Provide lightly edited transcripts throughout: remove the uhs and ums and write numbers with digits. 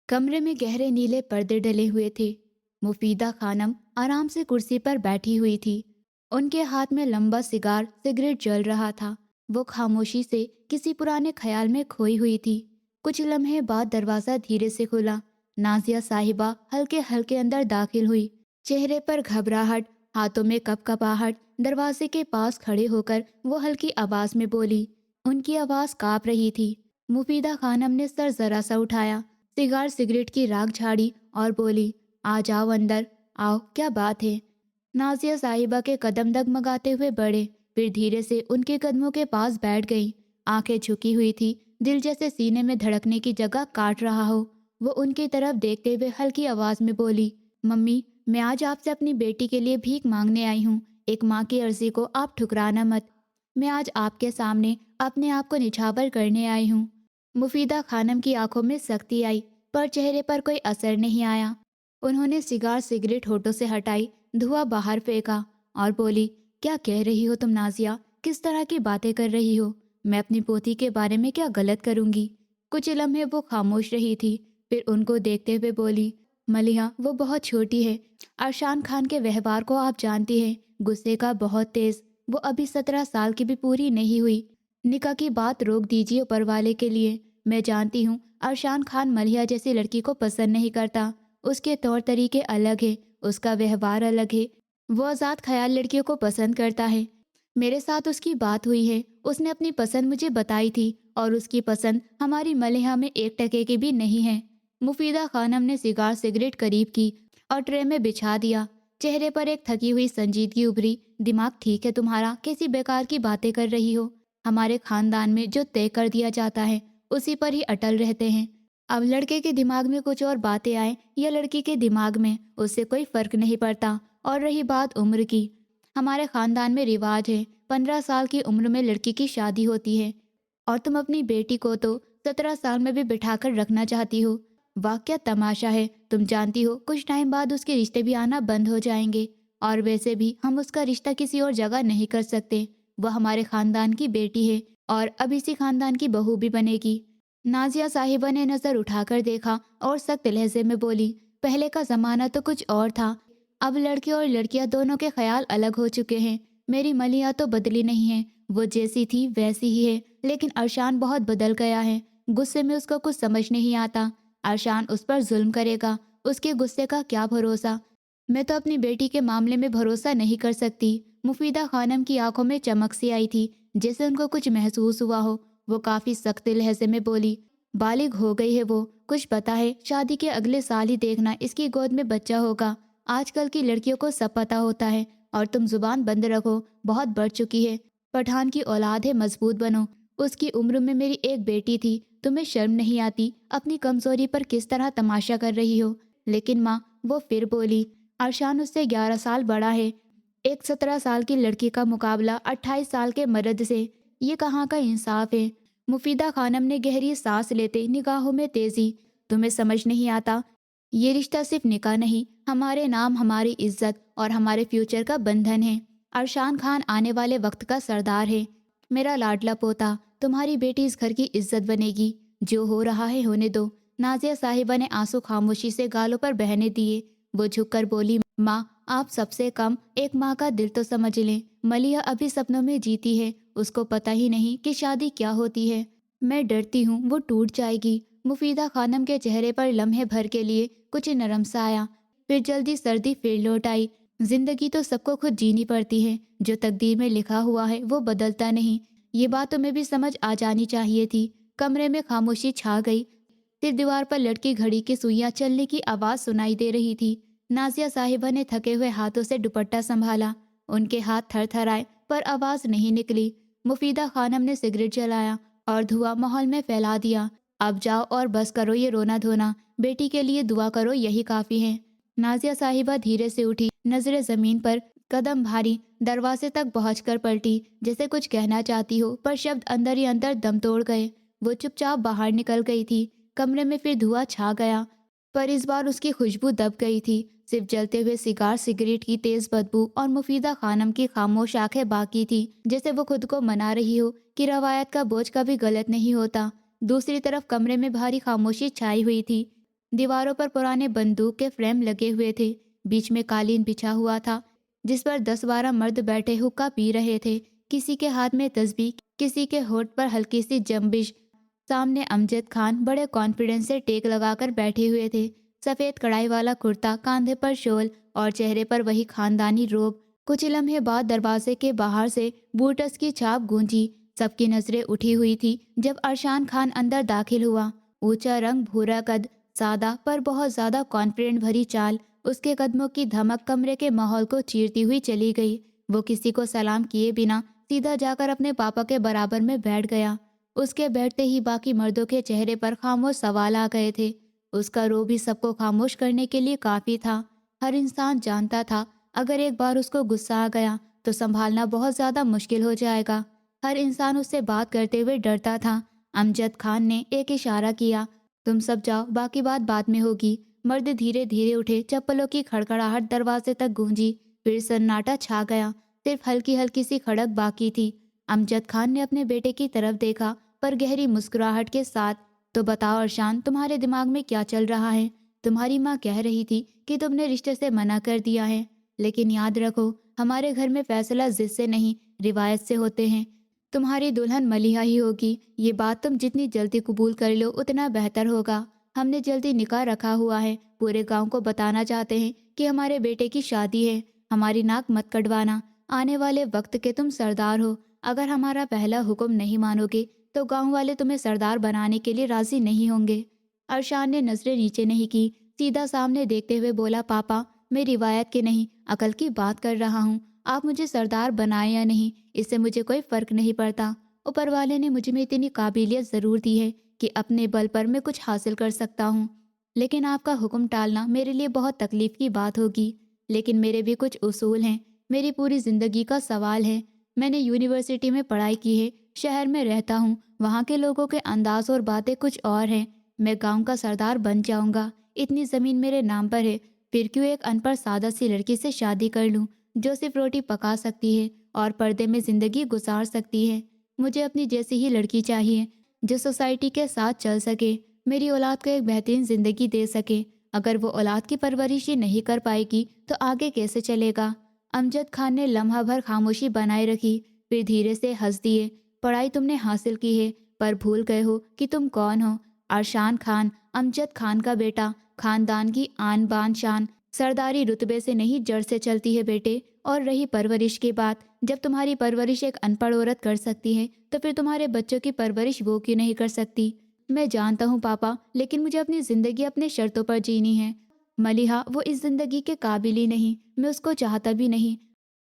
कमरे में गहरे नीले पर्दे डले हुए थे। मुफीदा खानम आराम से कुर्सी पर बैठी हुई थी। उनके हाथ में लंबा सिगरेट जल रहा था। वो खामोशी से किसी पुराने ख्याल में खोई हुई थी। कुछ लम्हे बाद दरवाज़ा धीरे से खुला। नाजिया साहिबा हल्के हल्के अंदर दाखिल हुई। चेहरे पर घबराहट, हाथों में कपकपाहट। दरवाजे के पास खड़े होकर वो हल्की आवाज़ में बोली। उनकी आवाज़ काँप रही थी। मुफीदा खानम ने सर जरा सा उठाया, सिगरेट की राख झाड़ी और बोली, आ जाओ अंदर, आओ, क्या बात है। नाजिया साहिबा के कदम डगमगाते हुए बढ़े, फिर धीरे से उनके कदमों के पास बैठ गई। आंखें झुकी हुई थी, दिल जैसे सीने में धड़कने की जगह काट रहा हो। वो उनकी तरफ देखते हुए हल्की आवाज में बोली, मम्मी, मैं आज आपसे अपनी बेटी के लिए भीख मांगने आई हूँ। एक माँ की अर्जी को आप ठुकराना मत। मैं आज आपके सामने अपने आप को निछावर करने आई हूँ। मुफीदा खानम की आंखों में सख्ती आई, पर चेहरे पर कोई असर नहीं आया। उन्होंने सिगरेट होठों से हटाई, धुआं बाहर फेंका और बोली, क्या कह रही हो तुम नाजिया? किस तरह की बातें कर रही हो? मैं अपनी पोती के बारे में क्या गलत करूंगी? कुछ लम्हे वो खामोश रही थी, फिर उनको देखते हुए बोली, मलिहा, वो बहुत छोटी है। अरशान खान के व्यवहार को आप जानती हैं, गुस्से का, बहुत तेज। वो अभी 17 साल की भी पूरी नहीं हुई। निकाह की बात रोक दीजिए ऊपर वाले के लिए। मैं जानती हूँ अरशान खान मलिहा जैसी लड़की को पसंद नहीं करता। उसके तौर तरीके अलग है, उसका व्यवहार अलग है। वो आज़ाद ख्याल लड़कियों को पसंद करता है। मेरे साथ उसकी बात हुई है, उसने अपनी पसंद मुझे बताई थी और उसकी पसंद हमारी मलिहा में 1% की भी नहीं है। मुफीदा खानम ने सिगरेट करीब की और ट्रे में बिछा दिया। चेहरे पर एक थकी हुई संजीदगी उभरी। दिमाग ठीक है तुम्हारा? कैसी बेकार की बातें कर रही हो? हमारे खानदान में जो तय कर दिया जाता है उसी पर ही अटल रहते हैं। अब लड़के के दिमाग में कुछ और बातें आए या लड़की के दिमाग में, उससे कोई फर्क नहीं पड़ता। और रही बात उम्र की, हमारे खानदान में रिवाज है 15 साल की उम्र में लड़की की शादी होती है, और तुम अपनी बेटी को तो 17 साल में भी बिठाकर रखना चाहती हो। वाह, क्या तमाशा है। तुम जानती हो कुछ टाइम बाद उसके रिश्ते भी आना बंद हो जाएंगे, और वैसे भी हम उसका रिश्ता किसी और जगह नहीं कर सकते। वह हमारे खानदान की बेटी है और अब इसी खानदान की बहू भी बनेगी। नाजिया साहिबा ने नजर उठाकर देखा और सख्त लहजे में बोली, पहले का जमाना तो कुछ और था। अब लड़के और लड़कियां दोनों के ख्याल अलग हो चुके हैं। मेरी मलिया तो बदली नहीं है, वो जैसी थी वैसी ही है। लेकिन अरशान बहुत बदल गया है। गुस्से में उसको कुछ समझ नहीं आता। अरशान उस पर जुल्म करेगा, उसके गुस्से का क्या भरोसा। मैं तो अपनी बेटी के मामले में भरोसा नहीं कर सकती। मुफीदा खानम की आंखों में चमक सी आई थी, जैसे उनको कुछ महसूस हुआ हो। वो काफी सख्त लहजे में बोली, बालिग हो गई है वो, कुछ पता है, शादी के अगले साल ही देखना इसकी गोद में बच्चा होगा। आजकल की लड़कियों को सब पता होता है, और तुम जुबान बंद रखो, बहुत बढ़ चुकी है। पठान की औलाद है, मजबूत बनो। उसकी उम्र में मेरी एक बेटी थी। तुम्हें शर्म नहीं आती? अपनी कमजोरी पर किस तरह तमाशा कर रही हो? लेकिन माँ, वो फिर बोली, अरशान उससे 11 साल बड़ा है। एक 17 साल की लड़की का मुकाबला 28 साल के मर्द से, ये कहाँ का इंसाफ है? मुफीदा खानम ने गहरी सांस लेते निगाहों में तेजी, तुम्हें समझ नहीं आता? ये रिश्ता सिर्फ निकाह नहीं, हमारे नाम, हमारी इज्जत और हमारे फ्यूचर का बंधन है। अरशान खान आने वाले वक्त का सरदार है। मेरा लाडला पोता, तुम्हारी बेटी इस घर की इज्जत बनेगी। जो हो रहा है होने दो। नाजिया साहिबा ने आंसू खामोशी से गालों पर बहने दिए। वो झुककर बोली, माँ, आप सबसे कम एक माँ का दिल तो समझ लें। मलिया अभी सपनों में जीती है, उसको पता ही नहीं कि शादी क्या होती है। मैं डरती हूँ वो टूट जाएगी। मुफीदा खानम के चेहरे पर लम्हे भर के लिए कुछ नरम सा आया, फिर जल्दी सर्दी फिर लौट आई। जिंदगी तो सबको खुद जीनी पड़ती है। जो तकदीर में लिखा हुआ है वो बदलता नहीं। ये बात तुम्हें भी समझ आ जानी चाहिए थी। कमरे में खामोशी छा गई। फिर दीवार पर लटकी घड़ी की सुइयां चलने की आवाज सुनाई दे रही थी। नाजिया साहिबा ने थके हुए हाथों से दुपट्टा संभाला। उनके हाथ थर थर आए, पर आवाज नहीं निकली। मुफीदा खानम ने सिगरेट जलाया और धुआं माहौल में फैला दिया। अब जाओ और बस करो ये रोना धोना। बेटी के लिए दुआ करो, यही काफी है। नाजिया साहिबा धीरे से उठी, नजरें जमीन पर, कदम भारी। दरवाजे तक पहुंचकर पलटी, जैसे कुछ कहना चाहती हो, पर शब्द अंदर ही अंदर दम तोड़ गए। वो चुपचाप बाहर निकल गई थी। कमरे में फिर धुआं छा गया, पर इस बार उसकी खुशबू दब गई थी। सिर्फ जलते हुए सिगरेट की तेज बदबू और मुफीदा खानम की खामोश आंखें बाकी थी, जैसे वो खुद को मना रही हो कि रवायत का बोझ कभी गलत नहीं होता। दूसरी तरफ कमरे में भारी खामोशी छाई हुई थी। दीवारों पर पुराने बंदूक के फ्रेम लगे हुए थे। बीच में कालीन बिछा हुआ था जिस पर 10-12 मर्द बैठे हुक्का पी रहे थे। किसी के हाथ में तस्बीह, किसी के होठ पर हल्की सी जंबिश। सामने अमजद खान बड़े कॉन्फिडेंस से टेक लगाकर बैठे हुए थे। सफ़ेद कढ़ाई वाला कुर्ता, कांधे पर शॉल और चेहरे पर वही खानदानी रोब। कुछ लम्हे बाद दरवाजे के बाहर से बूटस की छाप गूंजी। सबकी नजरें उठी हुई थी जब अरशान खान अंदर दाखिल हुआ। ऊंचा रंग, भूरा कद, सादा पर बहुत ज्यादा कॉन्फिडेंट भरी चाल। उसके कदमों की धमक कमरे के माहौल को चीरती हुई चली गई। वो किसी को सलाम किए बिना सीधा जाकर अपने पापा के बराबर में बैठ गया। उसके बैठते ही बाकी मर्दों के चेहरे पर खामोश सवाल आ गए थे। उसका रोब भी सबको खामोश करने के लिए काफी था। हर इंसान जानता था अगर एक बार उसको गुस्सा आ गया तो संभालना बहुत ज्यादा मुश्किल हो जाएगा। हर इंसान उससे बात करते हुए डरता था। अमजद खान ने एक इशारा किया, तुम सब जाओ, बाकी बात बाद में होगी। मर्द धीरे धीरे उठे। चप्पलों की खड़खड़ाहट दरवाजे तक गूंजी। फिर सन्नाटा छा गया। सिर्फ हल्की हल्की सी खड़क बाकी थी। अमजद खान ने अपने बेटे की तरफ देखा, पर गहरी मुस्कुराहट के साथ। तो बताओ अरशान, तुम्हारे दिमाग में क्या चल रहा है? तुम्हारी माँ कह रही थी कि तुमने रिश्ते से मना कर दिया है, लेकिन याद रखो हमारे घर में फैसला जिद से नहीं, रिवायत से होते हैं। तुम्हारी दुल्हन मलिहा ही होगी। ये बात तुम जितनी जल्दी कबूल कर लो उतना बेहतर होगा। हमने जल्दी निकाह रखा हुआ है। पूरे गांव को बताना चाहते हैं कि हमारे बेटे की शादी है। हमारी नाक मत कटवाना। आने वाले वक्त के तुम सरदार हो। अगर हमारा पहला हुक्म नहीं मानोगे तो गांव वाले तुम्हें सरदार बनाने के लिए राजी नहीं होंगे। अरशान ने नजरें नीचे नहीं की, सीधा सामने देखते हुए बोला, पापा मैं रिवायत के नहीं अकल की बात कर रहा हूँ। आप मुझे सरदार बनाए या नहीं, इससे मुझे कोई फर्क नहीं पड़ता। ऊपर वाले ने मुझे में इतनी काबिलियत ज़रूर दी है कि अपने बल पर मैं कुछ हासिल कर सकता हूँ, लेकिन आपका हुक्म टालना मेरे लिए बहुत तकलीफ की बात होगी। लेकिन मेरे भी कुछ उसूल हैं। मेरी पूरी ज़िंदगी का सवाल है। मैंने यूनिवर्सिटी में पढ़ाई की है, शहर में रहता हूँ, वहाँ के लोगों के अंदाज और बातें कुछ और हैं। मैं गांव का सरदार बन जाऊँगा। इतनी ज़मीन मेरे नाम पर है, फिर क्यों एक अनपढ़ सादा सी लड़की से शादी कर लूँ जो सिर्फ रोटी पका सकती है और पर्दे में ज़िंदगी गुजार सकती है। मुझे अपनी जैसी ही लड़की चाहिए जो सोसाइटी के साथ चल सके, मेरी औलाद को एक बेहतरीन ज़िंदगी दे सके। अगर वो औलाद की परवरिश ही नहीं कर पाएगी तो आगे कैसे चलेगा? अमजद खान ने लम्हा भर खामोशी बनाए रखी, फिर धीरे से हंस दिए। पढ़ाई तुमने हासिल की है, पर भूल गए हो कि तुम कौन हो। अरशान खान, अमजद खान का बेटा, खानदान की आन बान शान। सरदारी रुतबे से नहीं, जड़ से चलती है बेटे। और रही परवरिश की बात, जब तुम्हारी परवरिश एक अनपढ़ औरत कर सकती है तो फिर तुम्हारे बच्चों की परवरिश वो क्यों नहीं कर सकती? मैं जानता हूँ पापा, लेकिन मुझे अपनी ज़िंदगी अपने शर्तों पर जीनी है। मलिहा वो इस ज़िंदगी के काबिल ही नहीं, मैं उसको चाहता भी नहीं।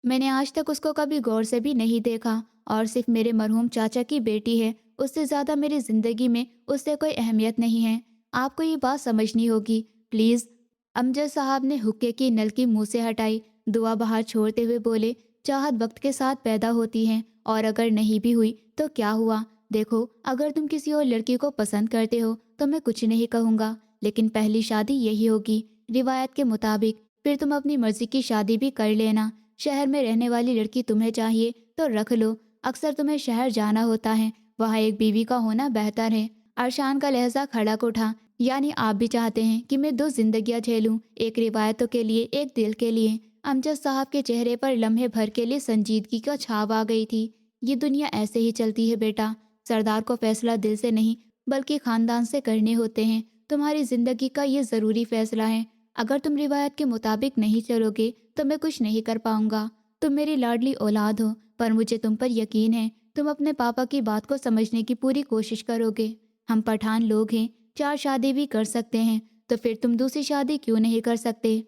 मैंने आज तक उसको कभी गौर से भी नहीं देखा, और सिर्फ मेरे मरहूम चाचा की बेटी है। उससे ज़्यादा मेरी ज़िंदगी में उससे कोई अहमियत नहीं है। आपको ये बात समझनी होगी, प्लीज़। अमजद साहब ने हुक्के की नलकी मुंह से हटाई, दुआ बाहर छोड़ते हुए बोले, चाहत वक्त के साथ पैदा होती है, और अगर नहीं भी हुई तो क्या हुआ? देखो, अगर तुम किसी और लड़की को पसंद करते हो तो मैं कुछ नहीं कहूँगा, लेकिन पहली शादी यही होगी रिवायत के मुताबिक। फिर तुम अपनी मर्जी की शादी भी कर लेना। शहर में रहने वाली लड़की तुम्हें चाहिए तो रख लो। अक्सर तुम्हें शहर जाना होता है, वहाँ एक बीवी का होना बेहतर है। अरशान का लहजा खड़क उठा, यानी आप भी चाहते हैं कि मैं 2 जिंदगियां झेलूं, एक रिवायतों के लिए, एक दिल के लिए। अमजद साहब के चेहरे पर लम्हे भर के लिए संजीदगी का छाव आ गई थी। ये दुनिया ऐसे ही चलती है बेटा। सरदार को फैसला दिल से नहीं बल्कि खानदान से करने होते हैं। तुम्हारी जिंदगी का ये ज़रूरी फैसला है। अगर तुम रिवायत के मुताबिक नहीं चलोगे तो मैं कुछ नहीं कर पाऊंगा। तुम मेरी लाडली औलाद हो, पर मुझे तुम पर यकीन है तुम अपने पापा की बात को समझने की पूरी कोशिश करोगे। हम पठान लोग हैं, 4 शादी भी कर सकते हैं, तो फिर तुम दूसरी शादी क्यों नहीं कर सकते?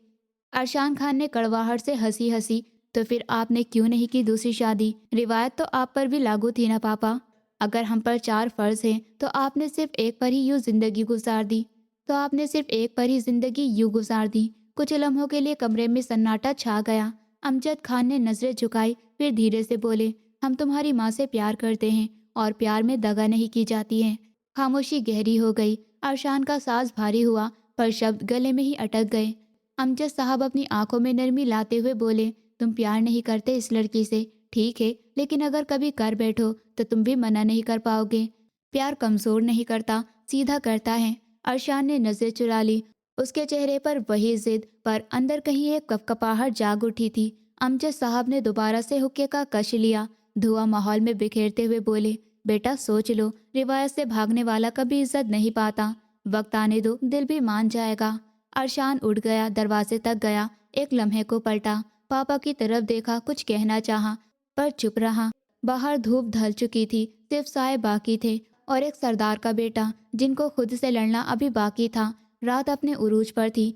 अरशान खान ने कड़वाहट से हंसी हंसी, तो फिर आपने क्यों नहीं की दूसरी शादी? रिवायत तो आप पर भी लागू थी ना पापा। अगर हम पर 4 फर्ज हैं तो आपने सिर्फ एक पर ही यूँ जिंदगी गुजार दी। कुछ लम्हों के लिए कमरे में सन्नाटा छा गया। अमजद खान ने नजरें झुकाई, फिर धीरे से बोले, हम तुम्हारी माँ से प्यार करते हैं और प्यार में दगा नहीं की जाती है। खामोशी गहरी हो गई। अरशान का सांस भारी हुआ, पर शब्द गले में ही अटक गए। अमजद साहब अपनी आंखों में नरमी लाते हुए बोले, तुम प्यार नहीं करते इस लड़की से, ठीक है, लेकिन अगर कभी कर बैठो तो तुम भी मना नहीं कर पाओगे। प्यार कमजोर नहीं करता, सीधा करता है। अरशान ने नजर चुरा ली। اس کے چہرے پر وہی ضد، پر اندر کہیں ایک کپکپاہٹ جاگ اٹھی تھی۔ امجد صاحب نے دوبارہ سے حقے کا کش لیا، دھواں ماحول میں بکھیرتے ہوئے بولے، بیٹا سوچ لو، روایت سے بھاگنے والا کبھی عزت نہیں پاتا، وقت آنے دو، دل بھی مان جائے گا۔ ارشان اٹھ گیا، دروازے تک گیا، ایک لمحے کو پلٹا، پاپا کی طرف دیکھا، کچھ کہنا چاہا پر چپ رہا۔ باہر دھوپ ڈھل چکی تھی، صرف سائے باقی تھے، اور ایک سردار کا بیٹا جن کو خود سے لڑنا ابھی باقی تھا۔ رات اپنے عروج پر تھی،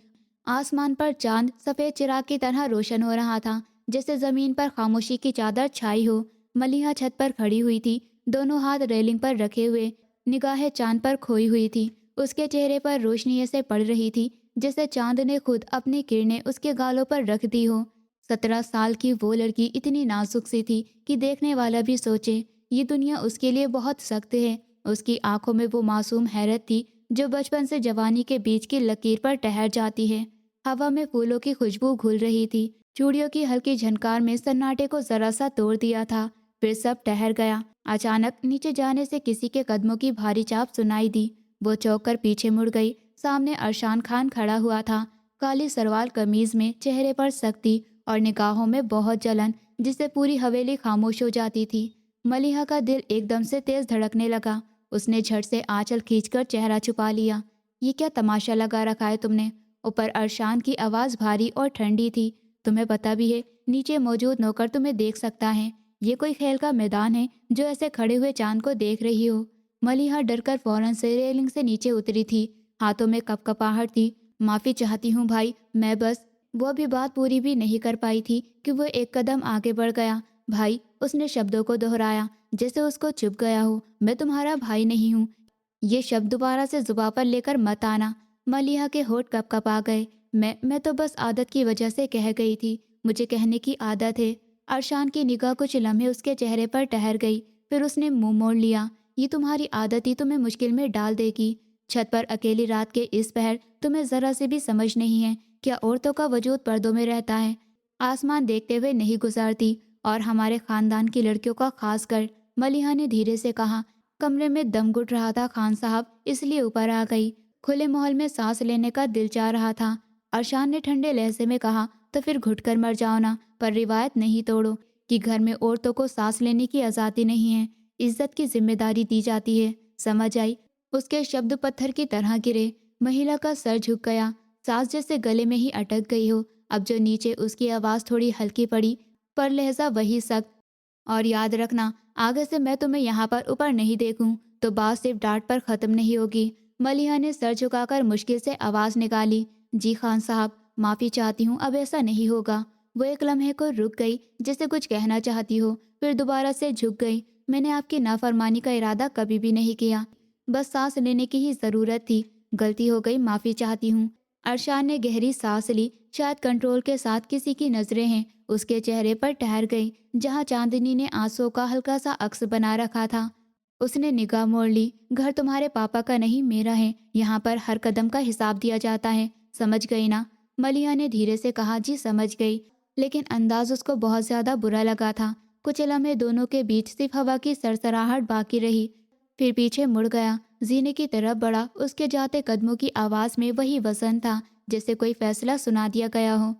آسمان پر چاند سفید چراغ کی طرح روشن ہو رہا تھا، جیسے زمین پر خاموشی کی چادر چھائی ہو۔ ملیحہ چھت پر کھڑی ہوئی تھی، دونوں ہاتھ ریلنگ پر رکھے ہوئے، نگاہیں چاند پر کھوئی ہوئی تھی۔ اس کے چہرے پر روشنی ایسے پڑ رہی تھی جیسے چاند نے خود اپنی کرنیں اس کے گالوں پر رکھ دی ہو۔ 17 سال کی وہ لڑکی اتنی نازک سی تھی کہ دیکھنے والا بھی سوچے یہ دنیا اس کے لیے بہت سخت ہے۔ اس کی آنکھوں میں وہ معصوم حیرت تھی جو بچپن سے جوانی کے بیچ کی لکیر پر ٹہر جاتی ہے۔ ہوا میں پھولوں کی خوشبو گھل رہی تھی، چوڑیوں کی ہلکی جھنکار میں سناٹے کو ذرا سا توڑ دیا تھا۔ پھر سب ٹہر گیا۔ اچانک نیچے جانے سے کسی کے قدموں کی بھاری چاپ سنائی دی۔ وہ چونک کر پیچھے مڑ گئی۔ سامنے ارشان خان کھڑا ہوا تھا، کالی سروال قمیض میں، چہرے پر سختی اور نگاہوں میں بہت جلن جس سے پوری حویلی خاموش ہو جاتی تھی۔ ملیحہ کا دل ایک دم سے تیز دھڑکنے لگا۔ اس نے جھٹ سے آنچل کھینچ کر چہرہ چھپا لیا۔ یہ کیا تماشا لگا رکھا ہے تم نے؟ اوپر ارشان کی آواز بھاری اور ٹھنڈی تھی۔ تمہیں پتہ بھی ہے نیچے موجود نوکر تمہیں دیکھ سکتا ہے، یہ کوئی کھیل کا میدان ہے جو ایسے کھڑے ہوئے چاند کو دیکھ رہی ہو؟ ملیحہ ڈر کر فوراً سے ریلنگ سے نیچے اتری تھی، ہاتھوں میں کپکپاہٹ تھی۔ معافی چاہتی ہوں بھائی، میں بس… وہ بھی بات پوری بھی نہیں کر پائی تھی کہ وہ ایک قدم آگے بڑھ گیا۔ بھائی، اس نے شبدوں کو دہرایا جیسے اس کو چپ گیا ہو۔ میں تمہارا بھائی نہیں ہوں، یہ شبد دوبارہ سے زباں پر لے کر مت آنا۔ ملیحہ کے ہونٹ کپکپا گئے۔ میں تو بس عادت کی وجہ سے کہہ گئی تھی، مجھے کہنے کی عادت ہے۔ ارشان کی نگاہ کچھ لمحے اس کے چہرے پر ٹہر گئی، پھر اس نے منہ موڑ لیا۔ یہ تمہاری عادت ہی تمہیں مشکل میں ڈال دے گی۔ چھت پر اکیلی رات کے اس پہر تمہیں ذرا سے بھی سمجھ نہیں ہے کیا عورتوں کا وجود پردوں میں رہتا ہے، آسمان دیکھتے ہوئے نہیں گزارتی، اور ہمارے خاندان کی لڑکیوں کا خاص کر۔ ملیحہ نے دھیرے سے کہا۔ کمرے میں دم گھٹ رہا تھا خان صاحب، اس لیے اوپر آ گئی۔ کھلے ماحول میں سانس لینے کا دل چاہ رہا تھا۔ ارشان نے ٹھنڈے لہجے میں کہا، تو پھر گھٹ کر مر جاؤ نا، پر روایت نہیں توڑو کہ گھر میں عورتوں کو سانس لینے کی آزادی نہیں ہے، عزت کی ذمہ داری دی جاتی ہے، سمجھ آئی؟ اس کے شبد پتھر کی طرح گرے۔ مہیلا کا سر جھک گیا، سانس جیسے گلے میں ہی اٹک گئی ہو۔ اب جو نیچے اس کی آواز تھوڑی ہلکی پڑی، پر لہجہ وہی سخت۔ اور یاد رکھنا، آگے سے میں تمہیں یہاں پر اوپر نہیں دیکھوں تو بات صرف ڈانٹ پر ختم نہیں ہوگی۔ ملیحہ نے سر جھکا کر مشکل سے آواز نکالی، جی خان صاحب، معافی چاہتی ہوں، اب ایسا نہیں ہوگا۔ وہ ایک لمحے کو رک گئی جیسے کچھ کہنا چاہتی ہو، پھر دوبارہ سے جھک گئی۔ میں نے آپ کی نافرمانی کا ارادہ کبھی بھی نہیں کیا، بس سانس لینے کی ہی ضرورت تھی، غلطی ہو گئی، معافی چاہتی ہوں۔ ارشان نے گہری سانس لی، شاید کنٹرول کے ساتھ۔ کسی کی نظریں ہیں اس کے چہرے پر ٹھہر گئی جہاں چاندنی نے آنسوں کا ہلکا سا عکس بنا رکھا تھا۔ اس نے نگاہ موڑ لی۔ گھر تمہارے پاپا کا نہیں، میرا ہے، یہاں پر ہر قدم کا حساب دیا جاتا ہے، سمجھ گئی نا؟ ملیحہ نے دھیرے سے کہا، جی سمجھ گئی، لیکن انداز اس کو بہت زیادہ برا لگا تھا۔ کچھ لمحے دونوں کے بیچ صرف ہوا کی سرسراہٹ باقی رہی، پھر پیچھے مڑ گیا، زینے کی طرف بڑھا۔ اس کے جاتے قدموں کی آواز میں وہی وزن تھا جیسے کوئی فیصلہ سنا دیا گیا ہو۔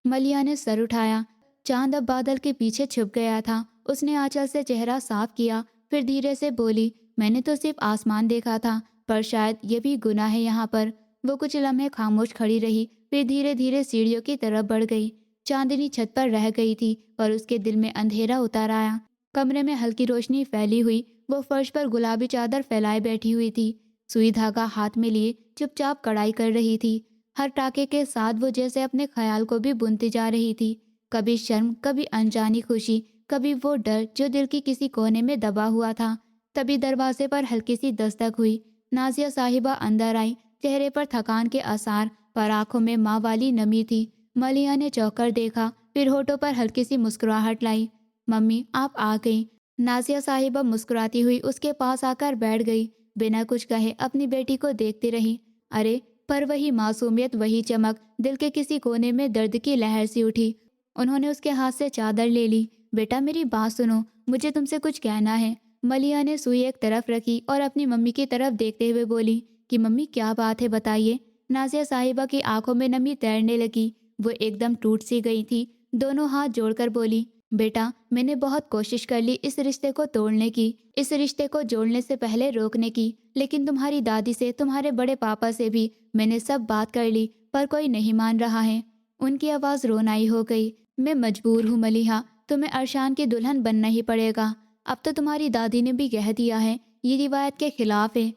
ملیحہ نے سر اٹھایا، چاند اب بادل کے پیچھے چھپ گیا تھا۔ اس نے آنچل سے چہرہ صاف کیا، پھر دھیرے سے بولی، میں نے تو صرف آسمان دیکھا تھا، پر شاید یہ بھی گناہ ہے یہاں پر۔ وہ کچھ لمحے خاموش کھڑی رہی، پھر دھیرے دھیرے سیڑھیوں کی طرف بڑھ گئی۔ چاندنی چھت پر رہ گئی تھی، پر اس کے دل میں اندھیرا اتر آیا۔ کمرے میں ہلکی روشنی پھیلی ہوئی، وہ فرش پر گلابی چادر پھیلائے بیٹھی ہوئی تھی، سوئی دھاگا ہاتھ میں لیے چپ چاپ کڑھائی کر رہی تھی۔ ہر ٹاکے کے ساتھ وہ جیسے اپنے خیال کو بھی بنتی جا رہی تھی، کبھی شرم، کبھی انجانی خوشی، کبھی وہ ڈر جو دل کی کسی کونے میں دبا ہوا تھا۔ تبھی دروازے پر ہلکی سی دستک ہوئی۔ نازیہ صاحبہ اندر آئی، چہرے پر تھکان کے آثار، پر آنکھوں میں ماں والی نمی تھی۔ ملیحہ نے چونک کر دیکھا، پھر ہونٹوں پر ہلکی سی مسکراہٹ لائی۔ ممی، آپ آ گئیں۔ نازیہ صاحبہ مسکراتی ہوئی اس کے پاس آ کر بیٹھ گئی، بنا کچھ کہے اپنی بیٹی کو دیکھتی رہی۔ ارے، پر وہی معصومیت، وہی چمک، دل کے کسی کونے میں درد کی لہر سی اٹھی۔ انہوں نے اس کے ہاتھ سے چادر لے لی۔ بیٹا میری بات سنو، مجھے تم سے کچھ کہنا ہے۔ ملیحہ نے سوئی ایک طرف رکھی اور اپنی ممی کی طرف دیکھتے ہوئے بولی کہ ممی کیا بات ہے، بتائیے۔ नाजिया साहिबा की आंखों में नमी तैरने लगी। वो एकदम टूट सी गई थी। दोनों हाथ जोड़कर बोली, बेटा मैंने बहुत कोशिश कर ली इस रिश्ते को तोड़ने की, इस रिश्ते को जोड़ने से पहले रोकने की, लेकिन तुम्हारी दादी से, तुम्हारे बड़े पापा से भी मैंने सब बात कर ली, पर कोई नहीं मान रहा है। उनकी आवाज़ रोनाई हो गई। मैं मजबूर हूँ मलिहा, तुम्हें अरशान की दुल्हन बनना ही पड़ेगा। अब तो तुम्हारी दादी ने भी कह दिया है, ये रिवायत के खिलाफ है,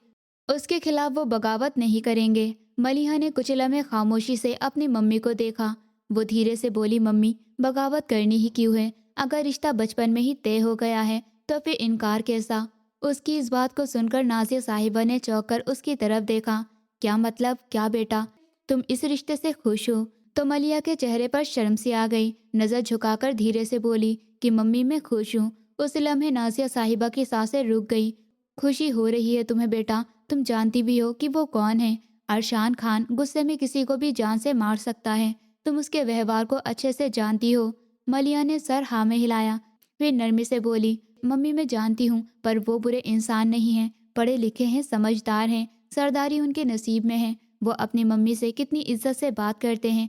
उसके खिलाफ वो बगावत नहीं करेंगे। मलिहा ने कुछ लम्हे खामोशी से अपनी मम्मी को देखा। वो धीरे से बोली, मम्मी बगावत करनी ही क्यों है? अगर रिश्ता बचपन में ही तय हो गया है तो फिर इनकार कैसा? उसकी इस बात को सुनकर नाजिया साहिबा ने चौंक कर उसकी तरफ देखा। क्या मतलब? क्या बेटा, तुम इस रिश्ते से खुश हो? तो मलिया के चेहरे पर शर्म सी आ गई। नज़र झुकाकर धीरे से बोली कि मम्मी मैं खुश हूँ। उस लम्हे नाजिया साहिबा की सांसें रुक गई। खुशी हो रही है तुम्हें बेटा? तुम जानती भी हो कि वो कौन है? अरशान खान गुस्से में किसी को भी जान से मार सकता है। तुम उसके व्यवहार को अच्छे से जानती हो। मलिया ने सर हाँ में हिलाया, फिर नरमी से बोली, मम्मी मैं जानती हूँ, पर वो बुरे इंसान नहीं हैं, पढ़े लिखे हैं, समझदार हैं, सरदारी उनके नसीब में है। वो अपनी मम्मी से कितनी इज्जत से बात करते हैं,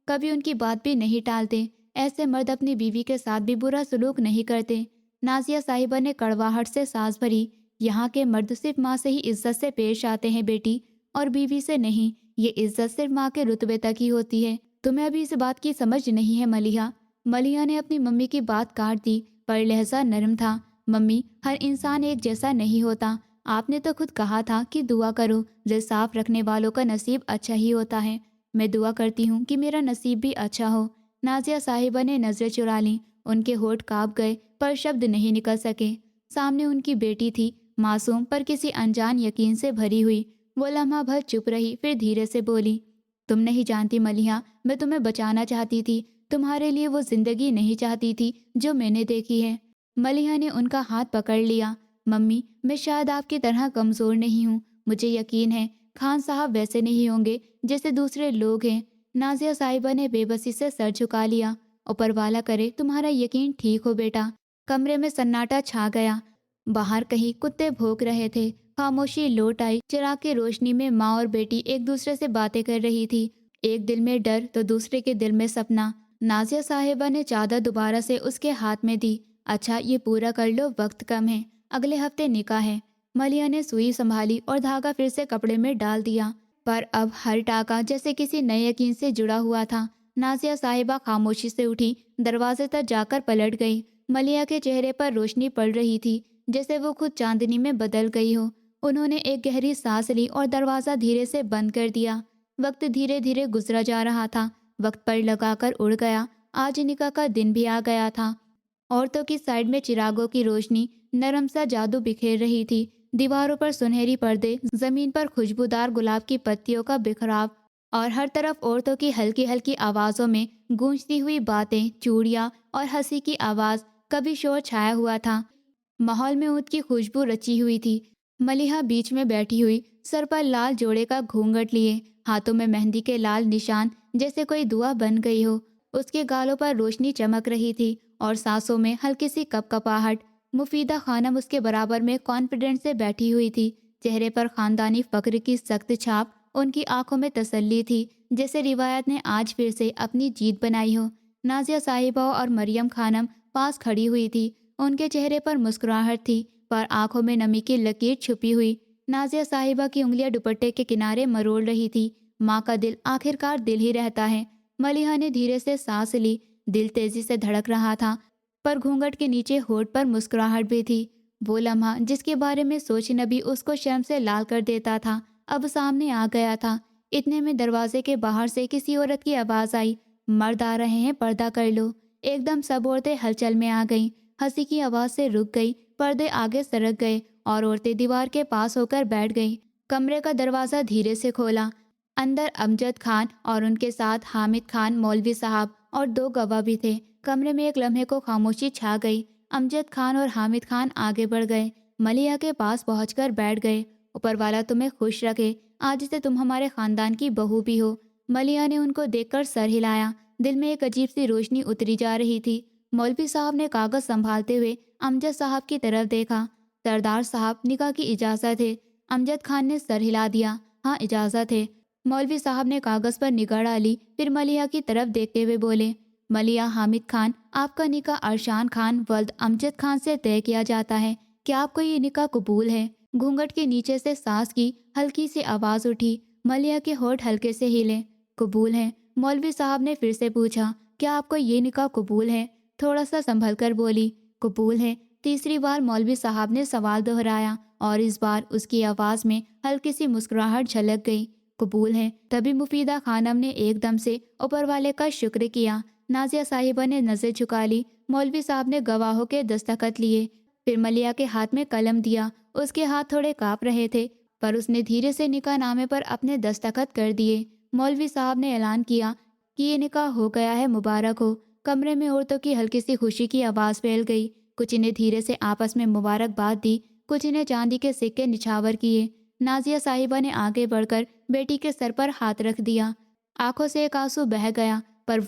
कभी उनकी बात भी नहीं टालते। ऐसे मर्द अपनी बीवी के साथ भी बुरा सलूक नहीं करते। नाजिया साहिबा ने कड़वाहट से सांस भरी। यहाँ के मर्द सिर्फ माँ से ही इज्जत से पेश आते हैं बेटी, और बीवी से नहीं। ये इज्जत सिर्फ माँ के रुतबे तक ही होती है। तुम्हें अभी इस बात की समझ नहीं है मलिहा। मलिहा ने अपनी मम्मी की बात काट दी, पर लहजा नरम था। मम्मी, हर इंसान एक जैसा नहीं होता। आपने तो खुद कहा था कि दुआ करो, दिल साफ रखने वालों का नसीब अच्छा ही होता है। मैं दुआ करती हूँ कि मेरा नसीब भी अच्छा हो। नाजिया साहिबा ने नजरें चुरा लीं। उनके होठ कांप गए, पर शब्द नहीं निकल सके। सामने उनकी बेटी थी, मासूम पर किसी अनजान यकीन से भरी हुई। वो लम्हा भर चुप रही, फिर धीरे से बोली, तुम नहीं जानती मलिहा, मैं तुम्हें बचाना चाहती थी। तुम्हारे लिए वो जिंदगी नहीं चाहती थी जो मैंने देखी है। मलिहा ने उनका हाथ पकड़ लिया। मम्मी, मैं शायद आपकी तरह कमज़ोर नहीं हूँ। मुझे यकीन है खान साहब वैसे नहीं होंगे जैसे दूसरे लोग हैं। नाजिया साहिबा ने बेबसी से सर झुका लिया। ऊपर वाला करे तुम्हारा यकीन ठीक हो बेटा। कमरे में सन्नाटा छा गया। बाहर कहीं कुत्ते भौंक रहे थे। खामोशी लौट आई। चिराग की रोशनी में माँ और बेटी एक दूसरे से बातें कर रही थी। एक दिल में डर तो दूसरे के दिल में सपना। नाजिया साहिबा ने चादर दोबारा से उसके हाथ में दी। अच्छा ये पूरा कर लो, वक्त कम है, अगले हफ्ते निकाह है। मलिया ने सुई संभाली और धागा फिर से कपड़े में डाल दिया, पर अब हर टाका जैसे किसी नए यकीन से जुड़ा हुआ था। नाजिया साहिबा खामोशी से उठी, दरवाजे तक जाकर पलट गई। मलिया के चेहरे पर रोशनी पड़ रही थी, जैसे वो खुद चांदनी में बदल गई हो। उन्होंने एक गहरी सांस ली और दरवाज़ा धीरे से बंद कर दिया। वक्त धीरे धीरे गुजरा जा रहा था। वक्त पर लगाकर उड़ गया। आज निकाह का दिन भी आ गया था। औरतों की साइड में चिरागों की रोशनी नरम सा जादू बिखेर रही थी। दीवारों पर सुनहरी पर्दे, जमीन पर खुशबूदार गुलाब की पत्तियों का बिखराव, और हर तरफ औरतों की हल्की हल्की आवाज़ों में गूंजती हुई बातें, चूड़ियाँ और हंसी की आवाज़। कभी शोर छाया हुआ था। माहौल में ऊँट की खुशबू रची हुई थी। मलिहा बीच में बैठी हुई, सर पर लाल जोड़े का घूंघट लिए, हाथों में मेहंदी के लाल निशान, जैसे कोई दुआ बन गई हो। उसके गालों पर रोशनी चमक रही थी और सांसों में हल्की सी कपकपाहट। मुफीदा खानम उसके बराबर में कॉन्फिडेंस से बैठी हुई थी। चेहरे पर खानदानी फक्र की सख्त छाप, उनकी आंखों में तसल्ली थी, जैसे रिवायत ने आज फिर से अपनी जीत बनाई हो। नाजिया साहिबा और मरियम खानम पास खड़ी हुई थी। उनके चेहरे पर मुस्कुराहट थी, पर आंखों में नमी की लकीर छुपी हुई। नाजिया साहिबा की उंगलियां दुपट्टे के किनारे मरोड़ रही थी। माँ का दिल आखिरकार दिल ही रहता है। मलिहा ने धीरे से सांस ली। दिल तेजी से धड़क रहा था, पर घूंघट के नीचे होठ पर मुस्कुराहट भी थी। वो लम्हा जिसके बारे में सोचना भी उसको शर्म से लाल कर देता था, अब सामने आ गया था। इतने में दरवाजे के बाहर से किसी औरत की आवाज़ आई, मर्द आ रहे हैं, पर्दा कर लो। एकदम सब औरतें हलचल में आ गईं। हंसी की आवाज़ से रुक गई, पर्दे आगे सरक गए और औरतें दीवार के पास होकर बैठ गईं। कमरे का दरवाज़ा धीरे से खोला। अंदर अमजद खान और उनके साथ हामिद खान मौलवी साहब और दो गवाह भी थे। कमरे में एक लम्हे को खामोशी छा गई। अमजद खान और हामिद खान आगे बढ़ गए, मलिया के पास पहुंचकर बैठ गए। ऊपर वाला तुम्हें खुश रखे, आज से तुम हमारे खानदान की बहू भी हो। मलिया ने उनको देखकर सर हिलाया। दिल में एक अजीब सी रोशनी उतरी जा रही थी। मौलवी साहब ने कागज संभालते हुए अमजद साहब की तरफ देखा। सरदार साहब, निकाह की इजाज़त है। अमजद खान ने सर हिला दिया। हाँ इजाज़त है। मौलवी साहब ने कागज पर निगाह डाली, फिर मलिया की तरफ देखते हुए बोले, मलिया हामिद खान, आपका निकाह अरशान खान वल्द अमजद खान से तय किया जाता है। क्या आपको ये निकाह कबूल है? घूंघट के नीचे से सास की हल्की सी आवाज उठी। मलिया के होठ हल्के से हिले। कबूल है? मौलवी साहब ने फिर से पूछा, क्या आपको ये निकाह कबूल है? थोड़ा सा संभल कर बोली, कबूल है। तीसरी बार मौलवी साहब ने सवाल दोहराया और इस बार उसकी आवाज में हल्की सी मुस्कुराहट झलक गई। कबूल है। तभी मुफीदा खानम ने एकदम से ऊपर वाले का शुक्र किया। नाजिया साहिबा ने नजर झुका ली। मौलवी साहब ने गवाहों के दस्तखत लिए, फिर मलिया के हाथ में कलम दिया। उसके हाथ थोड़े कांप रहे थे, पर उसने धीरे से निकाह नामे पर अपने दस्तखत कर दिए। मौलवी साहब ने ऐलान किया कि ये निकाह हो गया है, मुबारक हो। कमरे में औरतों की हल्की सी खुशी की आवाज़ फैल गई। कुछ इन्हें धीरे से आपस में मुबारकबाद दी, कुछ इन्हें चांदी के सिक्के निछावर किए। नाजिया साहिबा ने आगे बढ़कर बेटी के सर पर हाथ रख दिया। आंखों से एक आंसू बह गया, पर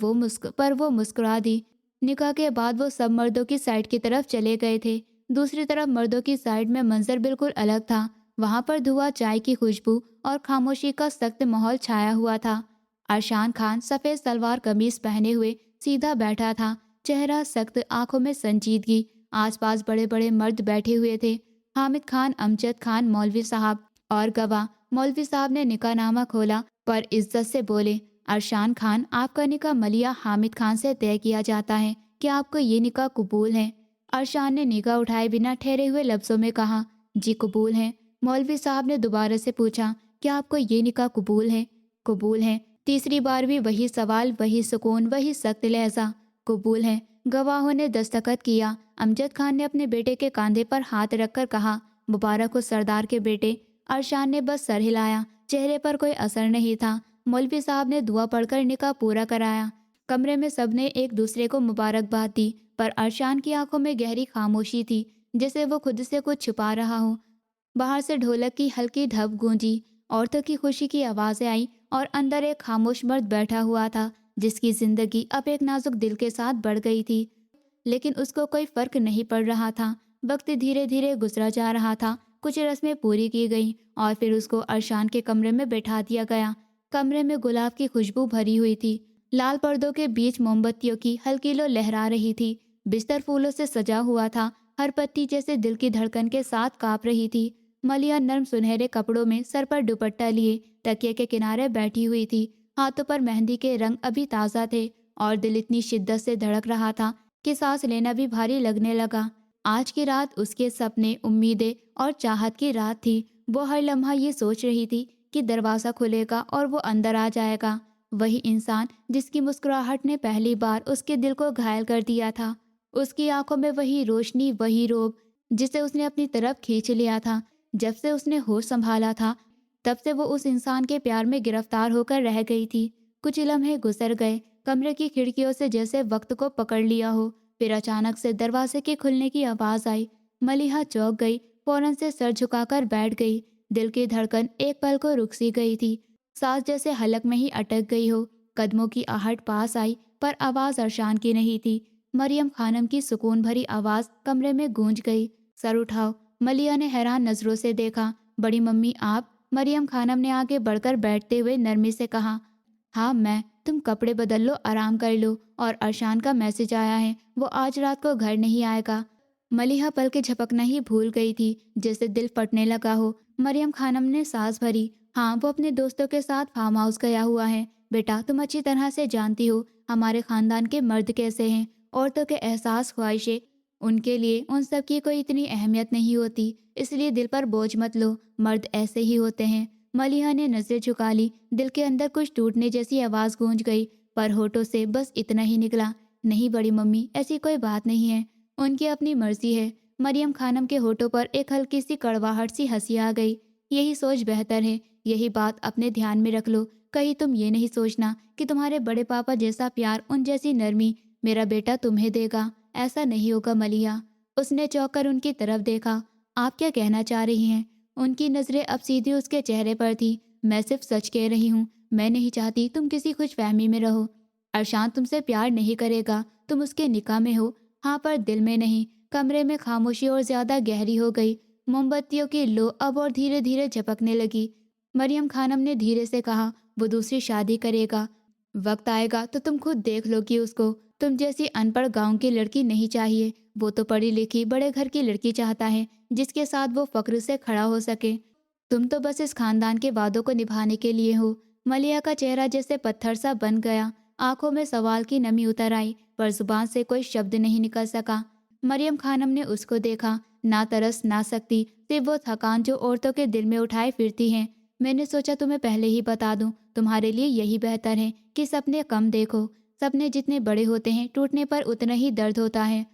वो मुस्कुरा दी। निकाह के बाद वो सब मर्दों की साइड की तरफ चले गए थे। दूसरी तरफ मर्दों की साइड में मंजर बिल्कुल अलग था। वहां पर धुआं, चाय की खुशबू और खामोशी का सख्त माहौल छाया हुआ था। अरशान खान सफ़ेद सलवार कमीज पहने हुए सीधा बैठा था, चेहरा सख्त, आंखों में संजीदगी। आसपास बड़े बड़े मर्द बैठे हुए थे, हामिद खान, अमजद खान, मौलवी साहब और गवाह। मौलवी साहब ने निकाहनामा खोला, पर इज्जत से बोले, अरशान खान, आपका निकाह मलिया हामिद खान से तय किया जाता है। क्या आपको ये निकाह कबूल है? अरशान ने निगाह उठाए बिना ठहरे हुए लफ्जों में कहा, जी कबूल है। मौलवी साहब ने दोबारा से पूछा, क्या आपको ये निकाह कबूल है? कबूल है। तीसरी बार भी वही सवाल, वही सुकून, वही सख्त लहजा, कबूल है। गवाहों ने दस्तखत किया। अमजद खान ने अपने बेटे के कंधे पर हाथ रखकर कहा, मुबारक हो सरदार के बेटे। अरशान ने बस सर हिलाया, चेहरे पर कोई असर नहीं था। मौलवी साहब ने दुआ पढ़कर निकाह पूरा कराया। कमरे में सबने एक दूसरे को मुबारकबाद दी, पर अरशान की आंखों में गहरी खामोशी थी, जैसे वो खुद से कुछ छुपा रहा हो। बाहर से ढोलक की हल्की ढप गूंजी, औरतों की खुशी की आवाज़ें आई और अंदर एक खामोश मर्द बैठा हुआ था, जिसकी जिंदगी अब एक नाजुक दिल के साथ बढ़ गई थी। लेकिन उसको कोई फर्क नहीं पड़ रहा था। वक्त धीरे धीरे गुजरा जा रहा था, कुछ रस्में पूरी की गईं और फिर उसको अरशान के कमरे में बैठा दिया गया। कमरे में गुलाब की खुशबू भरी हुई थी। लाल पर्दों के बीच मोमबत्तियों की हल्की लो लहरा रही थी। बिस्तर फूलों से सजा हुआ था, हर पत्ती जैसे दिल की धड़कन के साथ कांप रही थी। मलिया नर्म सुनहरे कपड़ों में सर पर दुपट्टा लिए तकिए के किनारे बैठी हुई थी। हाथों पर मेहंदी के रंग अभी ताज़ा थे और दिल इतनी शिद्दत से धड़क रहा था कि सांस लेना भी भारी लगने लगा। आज की रात उसके सपने, उम्मीदें और चाहत की रात थी। वो हर लम्हा ये सोच रही थी कि दरवाज़ा खुलेगा और वो अंदर आ जाएगा। वही इंसान जिसकी मुस्कुराहट ने पहली बार उसके दिल को घायल कर दिया था। उसकी आंखों में वही रोशनी, वही रोब जिसे उसने अपनी तरफ खींच लिया था। जब से उसने होश संभाला था, तब से वो उस इंसान के प्यार में गिरफ्तार होकर रह गई थी। कुछ लम्हे गुजर गए, कमरे की खिड़कियों से जैसे वक्त को पकड़ लिया हो। फिर अचानक से दरवाजे के खुलने की आवाज़ आई। मलिहा चौंक गई, फौरन से सर झुकाकर बैठ गई। दिल की धड़कन एक पल को रुक सी गई थी, सांस जैसे हलक में ही अटक गई हो। कदमों की आहट पास आई, पर आवाज़ अरशान की नहीं थी। मरियम खानम की सुकून भरी आवाज़ कमरे में गूंज गई, सर उठाओ। मलिया ने हैरान नज़रों से देखा। बड़ी मम्मी आप? मरियम खानम ने आगे बढ़कर बैठते हुए नरमी से कहा, हाँ मैं। तुम कपड़े बदल लो, आराम कर लो। और अरशान का मैसेज आया है, वो आज रात को घर नहीं आएगा। मलिहा पल के झपकना ही भूल गई थी, जैसे दिल फटने लगा हो। मरियम खानम ने सांस भरी। हाँ, वो अपने दोस्तों के साथ फार्म हाउस गया हुआ है। बेटा, तुम अच्छी तरह से जानती हो हमारे खानदान के मर्द कैसे हैं। औरतों के एहसास, ख्वाहिशें, उनके लिए उन सब की कोई इतनी अहमियत नहीं होती, इसलिए दिल पर बोझ मत लो। मर्द ऐसे ही होते हैं। मलिहा ने नजर झुका ली। दिल के अंदर कुछ टूटने जैसी आवाज़ गूंज गई, पर होठों से बस इतना ही निकला, नहीं बड़ी मम्मी, ऐसी कोई बात नहीं है। उनकी अपनी मर्जी है। मरियम खानम के होठों पर एक हल्की सी कड़वाहट सी हंसी आ गई। यही सोच बेहतर है, यही बात अपने ध्यान में रख लो। कहीं तुम ये नहीं सोचना कि तुम्हारे बड़े पापा जैसा प्यार, उन जैसी नरमी मेरा बेटा तुम्हें देगा। ऐसा नहीं होगा मलिहा। उसने चौंक कर उनकी तरफ देखा। आप क्या कहना चाह रही हैं? उनकी नज़रें अब सीधी उसके चेहरे पर थी। मैं सिर्फ सच कह रही हूँ, मैं नहीं चाहती तुम किसी खुशफहमी में रहो। अरशान तुमसे प्यार नहीं करेगा, तुम उसके निकाह में हो, हाँ, पर दिल में नहीं। कमरे में खामोशी और ज्यादा गहरी हो गई। मोमबत्तियों की लो अब और धीरे धीरे झपकने लगी। मरियम खानम ने धीरे से कहा, वो दूसरी शादी करेगा। वक्त आएगा तो तुम खुद देख लोगी उसको। तुम जैसी अनपढ़ गांव की लड़की नहीं चाहिए, वो तो पढ़ी लिखी बड़े घर की लड़की चाहता है जिसके साथ वो फक्र से खड़ा हो सके। तुम तो बस इस खानदान के वादों को निभाने के लिए हो। मलिया का चेहरा जैसे पत्थर सा बन गया, आंखों में सवाल की नमी उतर आई, पर जुबान से कोई शब्द नहीं निकल सका। मरियम खानम ने उसको देखा, ना तरस ना सकती, सिर्फ वो थकान जो औरतों के दिल में उठाए फिरती है। मैंने सोचा तुम्हें पहले ही बता दूं, तुम्हारे लिए यही बेहतर है कि सपने कम देखो। सपने जितने बड़े होते हैं टूटने पर उतना ही दर्द होता है।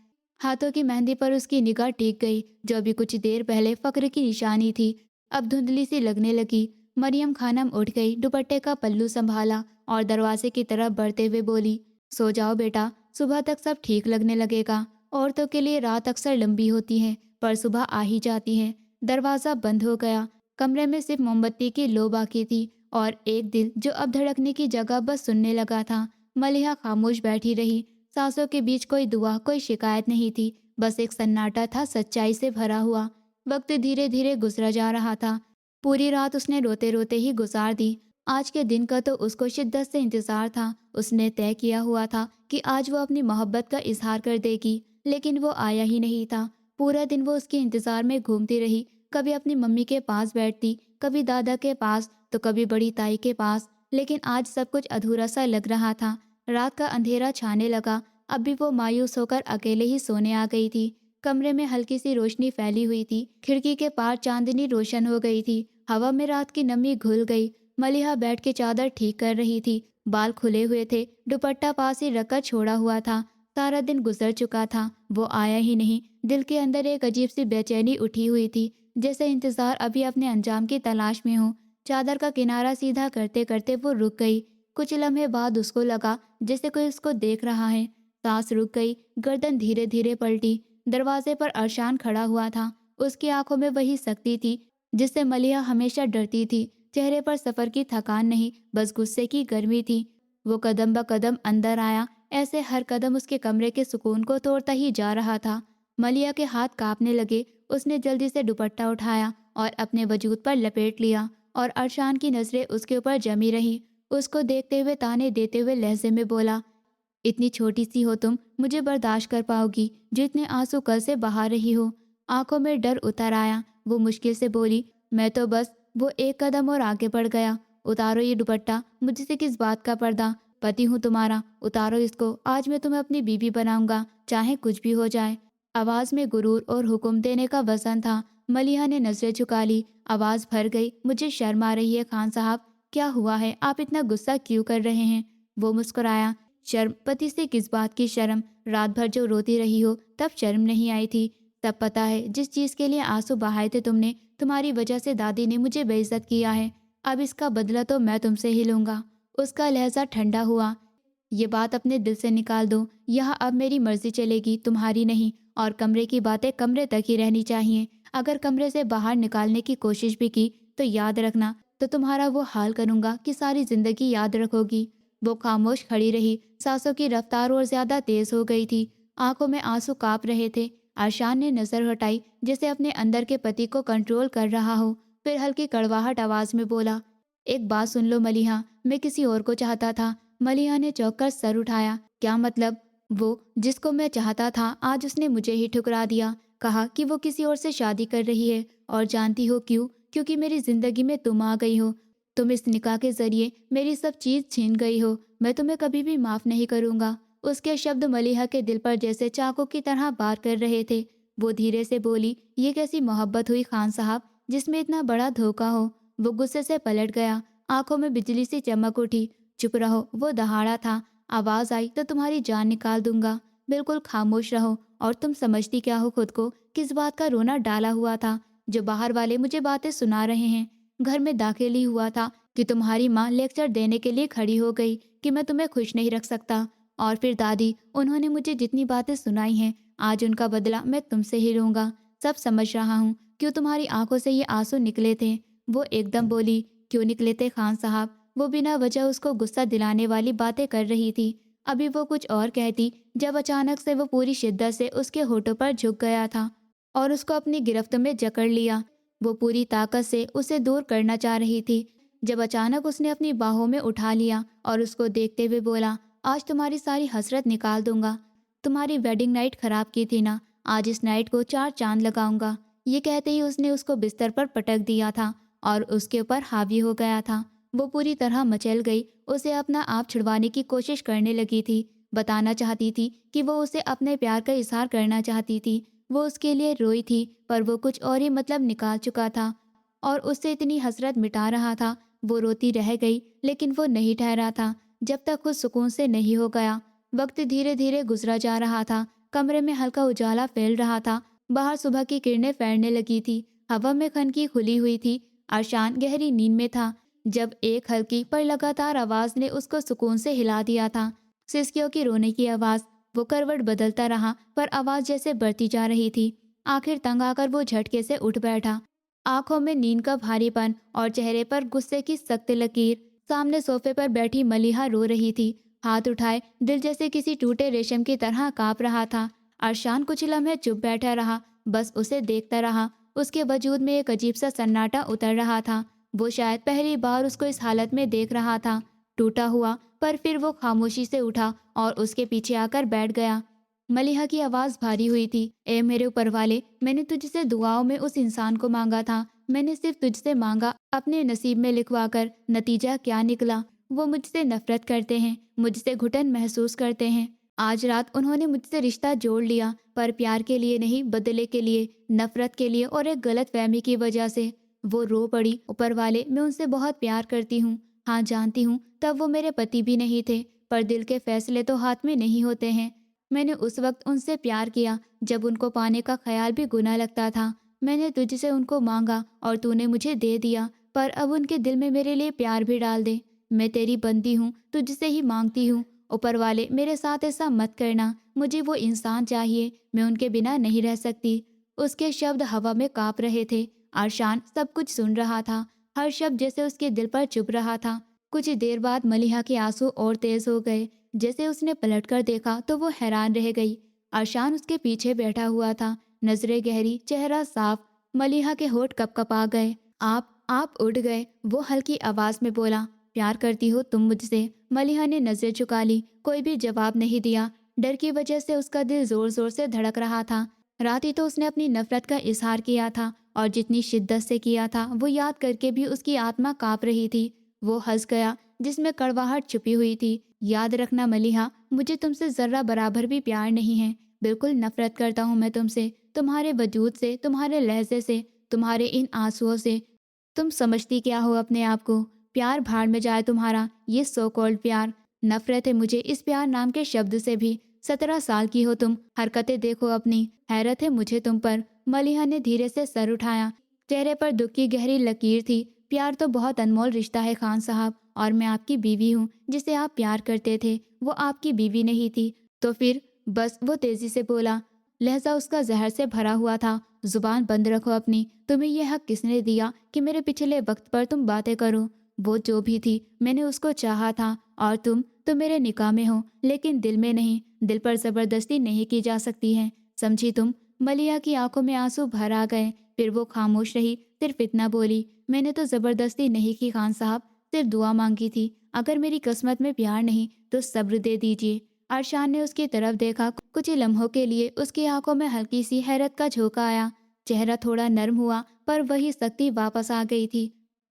हाथों की मेहंदी पर उसकी निगाह टिक गई, जो अभी कुछ देर पहले फक्र की निशानी थी अब धुंधली सी लगने लगी। मरियम खानम उठ गई, दुपट्टे का पल्लू संभाला और दरवाजे की तरफ बढ़ते हुए बोली, सो जाओ बेटा, सुबह तक सब ठीक लगने लगेगा। औरतों के लिए रात अक्सर लंबी होती है, पर सुबह आ ही जाती है। दरवाज़ा बंद हो गया। कमरे में सिर्फ मोमबत्ती की लो बाकी थी और एक दिल जो अब धड़कने की जगह बस सुनने लगा था। मलिहा खामोश बैठी रही। सांसों के बीच कोई दुआ, कोई शिकायत नहीं थी, बस एक सन्नाटा था सच्चाई से भरा हुआ। वक्त धीरे धीरे गुजरा जा रहा था। पूरी रात उसने रोते रोते ही गुजार दी। आज के दिन का तो उसको शिद्दत से इंतजार था। उसने तय किया हुआ था कि आज वो अपनी मोहब्बत का इजहार कर देगी, लेकिन वो आया ही नहीं था। पूरा दिन वो उसके इंतजार में घूमती रही। कभी अपनी मम्मी के पास बैठती, कभी दादा के पास, तो कभी बड़ी ताई के पास, लेकिन आज सब कुछ अधूरा सा लग रहा था। रात का अंधेरा छाने लगा। अब भी वो मायूस होकर अकेले ही सोने आ गई थी। कमरे में हल्की सी रोशनी फैली हुई थी। खिड़की के पार चांदनी रोशन हो गई थी। हवा में रात की नमी घुल गई। मलिहा बैठ के चादर ठीक कर रही थी। बाल खुले हुए थे, दुपट्टा पास ही रखकर छोड़ा हुआ था। सारा दिन गुजर चुका था, वो आया ही नहीं। दिल के अंदर एक अजीब सी बेचैनी उठी हुई थी, जैसे इंतजार अभी अपने अंजाम की तलाश में हो। चादर का किनारा सीधा करते करते वो रुक गई। कुछ लम्हे बाद उसको लगा जैसे कोई उसको देख रहा है। सांस रुक गई, गर्दन धीरे धीरे पलटी। दरवाजे पर अरशान खड़ा हुआ था। उसकी आंखों में वही शक्ति थी जिससे मलिहा हमेशा डरती थी। चेहरे पर सफर की थकान नहीं, बस गुस्से की गर्मी थी। वो कदम ब कदम अंदर आया, ऐसे हर कदम उसके कमरे के सुकून को तोड़ता ही जा रहा था। मलिया के हाथ कांपने लगे। उसने जल्दी से दुपट्टा उठाया और अपने वजूद पर लपेट लिया, और अरशान की नजरें उसके ऊपर जमी रही। उसको देखते हुए ताने देते हुए लहजे में बोला, इतनी छोटी सी हो तुम, मुझे बर्दाश्त कर पाओगी जो इतने आंसू कल से बहा रही हो। आंखों में डर उतर आया। वो मुश्किल से बोली, मैं तो बस। वो एक कदम और आगे बढ़ गया। उतारो ये दुपट्टा, मुझसे किस बात का पर्दा, पति हूँ तुम्हारा, उतारो इसको। आज मैं तुम्हें अपनी बीवी बनाऊंगा, चाहे कुछ भी हो जाए। आवाज में गुरूर और हुक्म देने का वजन था। मलिहा ने नजरें झुका ली। आवाज भर गई, मुझे शर्म आ रही है खान साहब। क्या हुआ है, आप इतना गुस्सा क्यों कर रहे हैं? वो मुस्कुराया। शर्म? पति से किस बात की शर्म? रात भर जो रोती रही हो तब शर्म नहीं आई थी। तब पता है जिस चीज के लिए आंसू बहाए थे तुमने, तुम्हारी वजह से दादी ने मुझे बेइज्जत किया है। अब इसका बदला तो मैं तुमसे ही लूंगा। उसका लहजा ठंडा हुआ। ये बात अपने दिल से निकाल दो। यहाँ अब मेरी मर्जी चलेगी, तुम्हारी नहीं। और कमरे की बातें कमरे तक ही रहनी चाहिए। अगर कमरे से बाहर निकालने की कोशिश भी की तो याद रखना, तो तुम्हारा वो हाल करूंगा कि सारी जिंदगी याद रखोगी। वो खामोश खड़ी रही। सांसों की रफ्तार और ज्यादा तेज हो गई थी। आंखों में आंसू कांप रहे थे। आशान ने नजर हटाई, जैसे अपने अंदर के पति को कंट्रोल कर रहा हो। फिर हल्की कड़वाहट आवाज में बोला, एक बात सुन लो मलिहा, मैं किसी और को चाहता था। मलिहा ने चौंक कर सर उठाया। क्या मतलब? वो जिसको मैं चाहता था आज उसने मुझे ही ठुकरा दिया। कहा कि वो किसी और से शादी कर रही है। और जानती हो क्यों? क्योंकि मेरी जिंदगी में तुम आ गई हो। तुम इस निकाह के जरिए मेरी सब चीज छीन गई हो। मैं तुम्हें कभी भी माफ नहीं करूंगा। उसके शब्द मलिहा के दिल पर जैसे चाकू की तरह वार कर रहे थे। वो धीरे से बोली, ये कैसी मोहब्बत हुई खान साहब, जिसमें इतना बड़ा धोखा हो? वो गुस्से से पलट गया। आंखों में बिजली सी चमक उठी। चुप रहो, वो दहाड़ा था। आवाज आई तो तुम्हारी जान निकाल दूंगा। बिल्कुल खामोश रहो। और तुम समझती क्या हो खुद को? किस बात का रोना डाला हुआ था जो बाहर वाले मुझे बातें सुना रहे हैं? घर में दाखिल ही हुआ था कि तुम्हारी माँ लेक्चर देने के लिए खड़ी हो गई कि मैं तुम्हें खुश नहीं रख सकता। और फिर दादी, उन्होंने मुझे जितनी बातें सुनाई हैं, आज उनका बदला मैं तुमसे ही लूंगा। सब समझ रहा हूँ क्यों तुम्हारी आंखों से ये आंसू निकले थे। वो एकदम बोली, क्यों निकले थे खान साहब? वो बिना वजह उसको गुस्सा दिलाने वाली बातें कर रही थी। अभी वो कुछ और कहती जब अचानक से वो पूरी शिद्दत से उसके होठों पर झुक गया था और उसको अपनी गिरफ्त में जकड़ लिया। वो पूरी ताकत से उसे दूर करना चाह रही थी, جب اچانک اس نے اپنی باہوں میں اٹھا لیا اور اس کو دیکھتے ہوئے بولا، آج تمہاری ساری حسرت نکال دوں گا۔ تمہاری ویڈنگ نائٹ خراب کی تھی نا، آج اس نائٹ کو 4 چاند لگاؤں گا۔ یہ کہتے ہی اس نے اس کو بستر پر پٹک دیا تھا اور اس کے اوپر حاوی ہو گیا تھا۔ وہ پوری طرح مچل گئی، اسے اپنا آپ چھڑوانے کی کوشش کرنے لگی تھی، بتانا چاہتی تھی کہ وہ اسے اپنے پیار کا اظہار کرنا چاہتی تھی۔ وہ اس کے لیے روئی تھی، پر وہ کچھ اور ہی مطلب نکال چکا تھا اور اس سے اتنی حسرت مٹا رہا تھا۔ وہ روتی رہ گئی، لیکن وہ نہیں ٹھہرا تھا جب تک خود سکون سے نہیں ہو گیا۔ وقت دھیرے دھیرے گزرا جا رہا تھا، کمرے میں ہلکا اجالا پھیل رہا تھا، باہر صبح کی کرنیں پھیلنے لگی تھی، ہوا میں خنکی کھلی ہوئی تھی۔ ارشان گہری نیند میں تھا جب ایک ہلکی پر لگاتار آواز نے اس کو سکون سے ہلا دیا تھا۔ سسکیوں کی رونے کی آواز۔ وہ کروٹ بدلتا رہا پر آواز جیسے بڑھتی جا رہی تھی۔ آخر تنگ آ کر وہ جھٹکے سے اٹھ بیٹھا، آنکھوں میں نیند کا بھاری پن اور چہرے پر غصے کی سخت لکیر۔ سامنے صوفے پر بیٹھی ملیحہ رو رہی تھی، ہاتھ اٹھائے، دل جیسے کسی ٹوٹے ریشم کی طرح کانپ رہا تھا۔ ارشان کچھ لمحے چپ بیٹھا رہا، بس اسے دیکھتا رہا۔ اس کے وجود میں ایک عجیب سا سناٹا اتر رہا تھا۔ وہ شاید پہلی بار اس کو اس حالت میں دیکھ رہا تھا، ٹوٹا ہوا۔ پر پھر وہ خاموشی سے اٹھا اور اس کے پیچھے آ کر بیٹھ گیا۔ ملیحہ کی آواز بھاری ہوئی تھی، اے میرے اوپر والے، میں نے تجھ سے دعاؤں میں اس انسان کو مانگا تھا، میں نے صرف تجھ سے مانگا، اپنے نصیب میں لکھوا کر، نتیجہ کیا نکلا؟ وہ مجھ سے نفرت کرتے ہیں، مجھ سے گھٹن محسوس کرتے ہیں۔ آج رات انہوں نے مجھ سے رشتہ جوڑ لیا، پر پیار کے لیے نہیں، بدلے کے لیے، نفرت کے لیے اور ایک غلط فہمی کی وجہ سے۔ وہ رو پڑی، اوپر والے، میں ان سے بہت پیار کرتی ہوں، ہاں جانتی ہوں، تب وہ میرے پتی بھی نہیں تھے، پر دل کے فیصلے تو ہاتھ میں نہیں ہوتے ہیں۔ میں نے اس وقت ان سے پیار کیا جب ان کو پانے کا خیال بھی گناہ لگتا تھا۔ میں نے تجھ سے ان کو مانگا اور تو نے مجھے دے دیا، پر اب ان کے دل میں میرے لیے پیار بھی ڈال دے۔ میں تیری بندی ہوں، تجھ سے ہی مانگتی ہوں، اوپر والے میرے ساتھ ایسا مت کرنا، مجھے وہ انسان چاہیے، میں ان کے بنا نہیں رہ سکتی۔ اس کے شبد ہوا میں کانپ رہے تھے۔ ارشان سب کچھ سن رہا تھا، ہر شبد جیسے اس کے دل پر چبھ رہا تھا۔ کچھ دیر بعد ملیحہ کے آنسو اور تیز ہو گئے۔ جیسے اس نے پلٹ کر دیکھا تو وہ حیران رہ گئی۔ ارشان اس کے پیچھے بیٹھا ہوا تھا، نظریں گہری، چہرہ صاف۔ ملیحہ کے ہونٹ کپ کپا گئے۔ آپ اٹھ گئے، وہ ہلکی آواز میں بولا، پیار کرتی ہو تم مجھ سے؟ ملیحہ نے نظریں چکا لی، کوئی بھی جواب نہیں دیا۔ ڈر کی وجہ سے اس کا دل زور زور سے دھڑک رہا تھا۔ رات ہی تو اس نے اپنی نفرت کا اظہار کیا تھا اور جتنی شدت سے کیا تھا وہ یاد کر کے بھی اس کی آتما کانپ رہی تھی۔ وہ ہنس گیا جس میں کڑواہٹ چھپی ہوئی تھی۔ یاد رکھنا ملیحہ، مجھے تم سے ذرہ برابر بھی پیار نہیں ہے، بالکل نفرت کرتا ہوں میں تم سے، تمہارے وجود سے، تمہارے لہجے سے، تمہارے ان آنسوؤں سے۔ تم سمجھتی کیا ہو اپنے آپ کو؟ پیار بھاڑ میں جائے تمہارا یہ سو کالڈ پیار۔ نفرت ہے مجھے اس پیار نام کے شبد سے بھی۔ 17 سال کی ہو تم، حرکتیں دیکھو اپنی، حیرت ہے مجھے تم پر۔ ملیحہ نے دھیرے سے سر اٹھایا، چہرے پر دکھ کی گہری لکیر تھی۔ پیار تو بہت انمول رشتہ ہے خان صاحب، اور میں آپ کی بیوی ہوں، جسے آپ پیار کرتے تھے وہ آپ کی بیوی نہیں تھی تو پھر؟ بس، وہ تیزی سے بولا، لہجہ اس کا زہر سے بھرا ہوا تھا۔ زبان بند رکھو اپنی، تمہیں یہ حق کس نے دیا کہ میرے پچھلے وقت پر تم باتیں کرو؟ وہ جو بھی تھی، میں نے اس کو چاہا تھا، اور تم تو میرے نکاح میں ہو لیکن دل میں نہیں، دل پر زبردستی نہیں کی جا سکتی ہے، سمجھی تم؟ ملیحہ کی آنکھوں میں آنسو بھر آ گئے، پھر وہ خاموش رہی، صرف اتنا بولی، میں نے تو زبردستی نہیں کی خان صاحب، صرف دعا مانگی تھی، اگر میری قسمت میں پیار نہیں تو صبر دے دیجیے۔ ارشان نے اس کی طرف دیکھا، کچھ لمحوں کے لیے اس کی آنکھوں میں ہلکی سی حیرت کا جھونکا آیا، چہرہ تھوڑا نرم ہوا پر وہی سختی واپس آ گئی تھی۔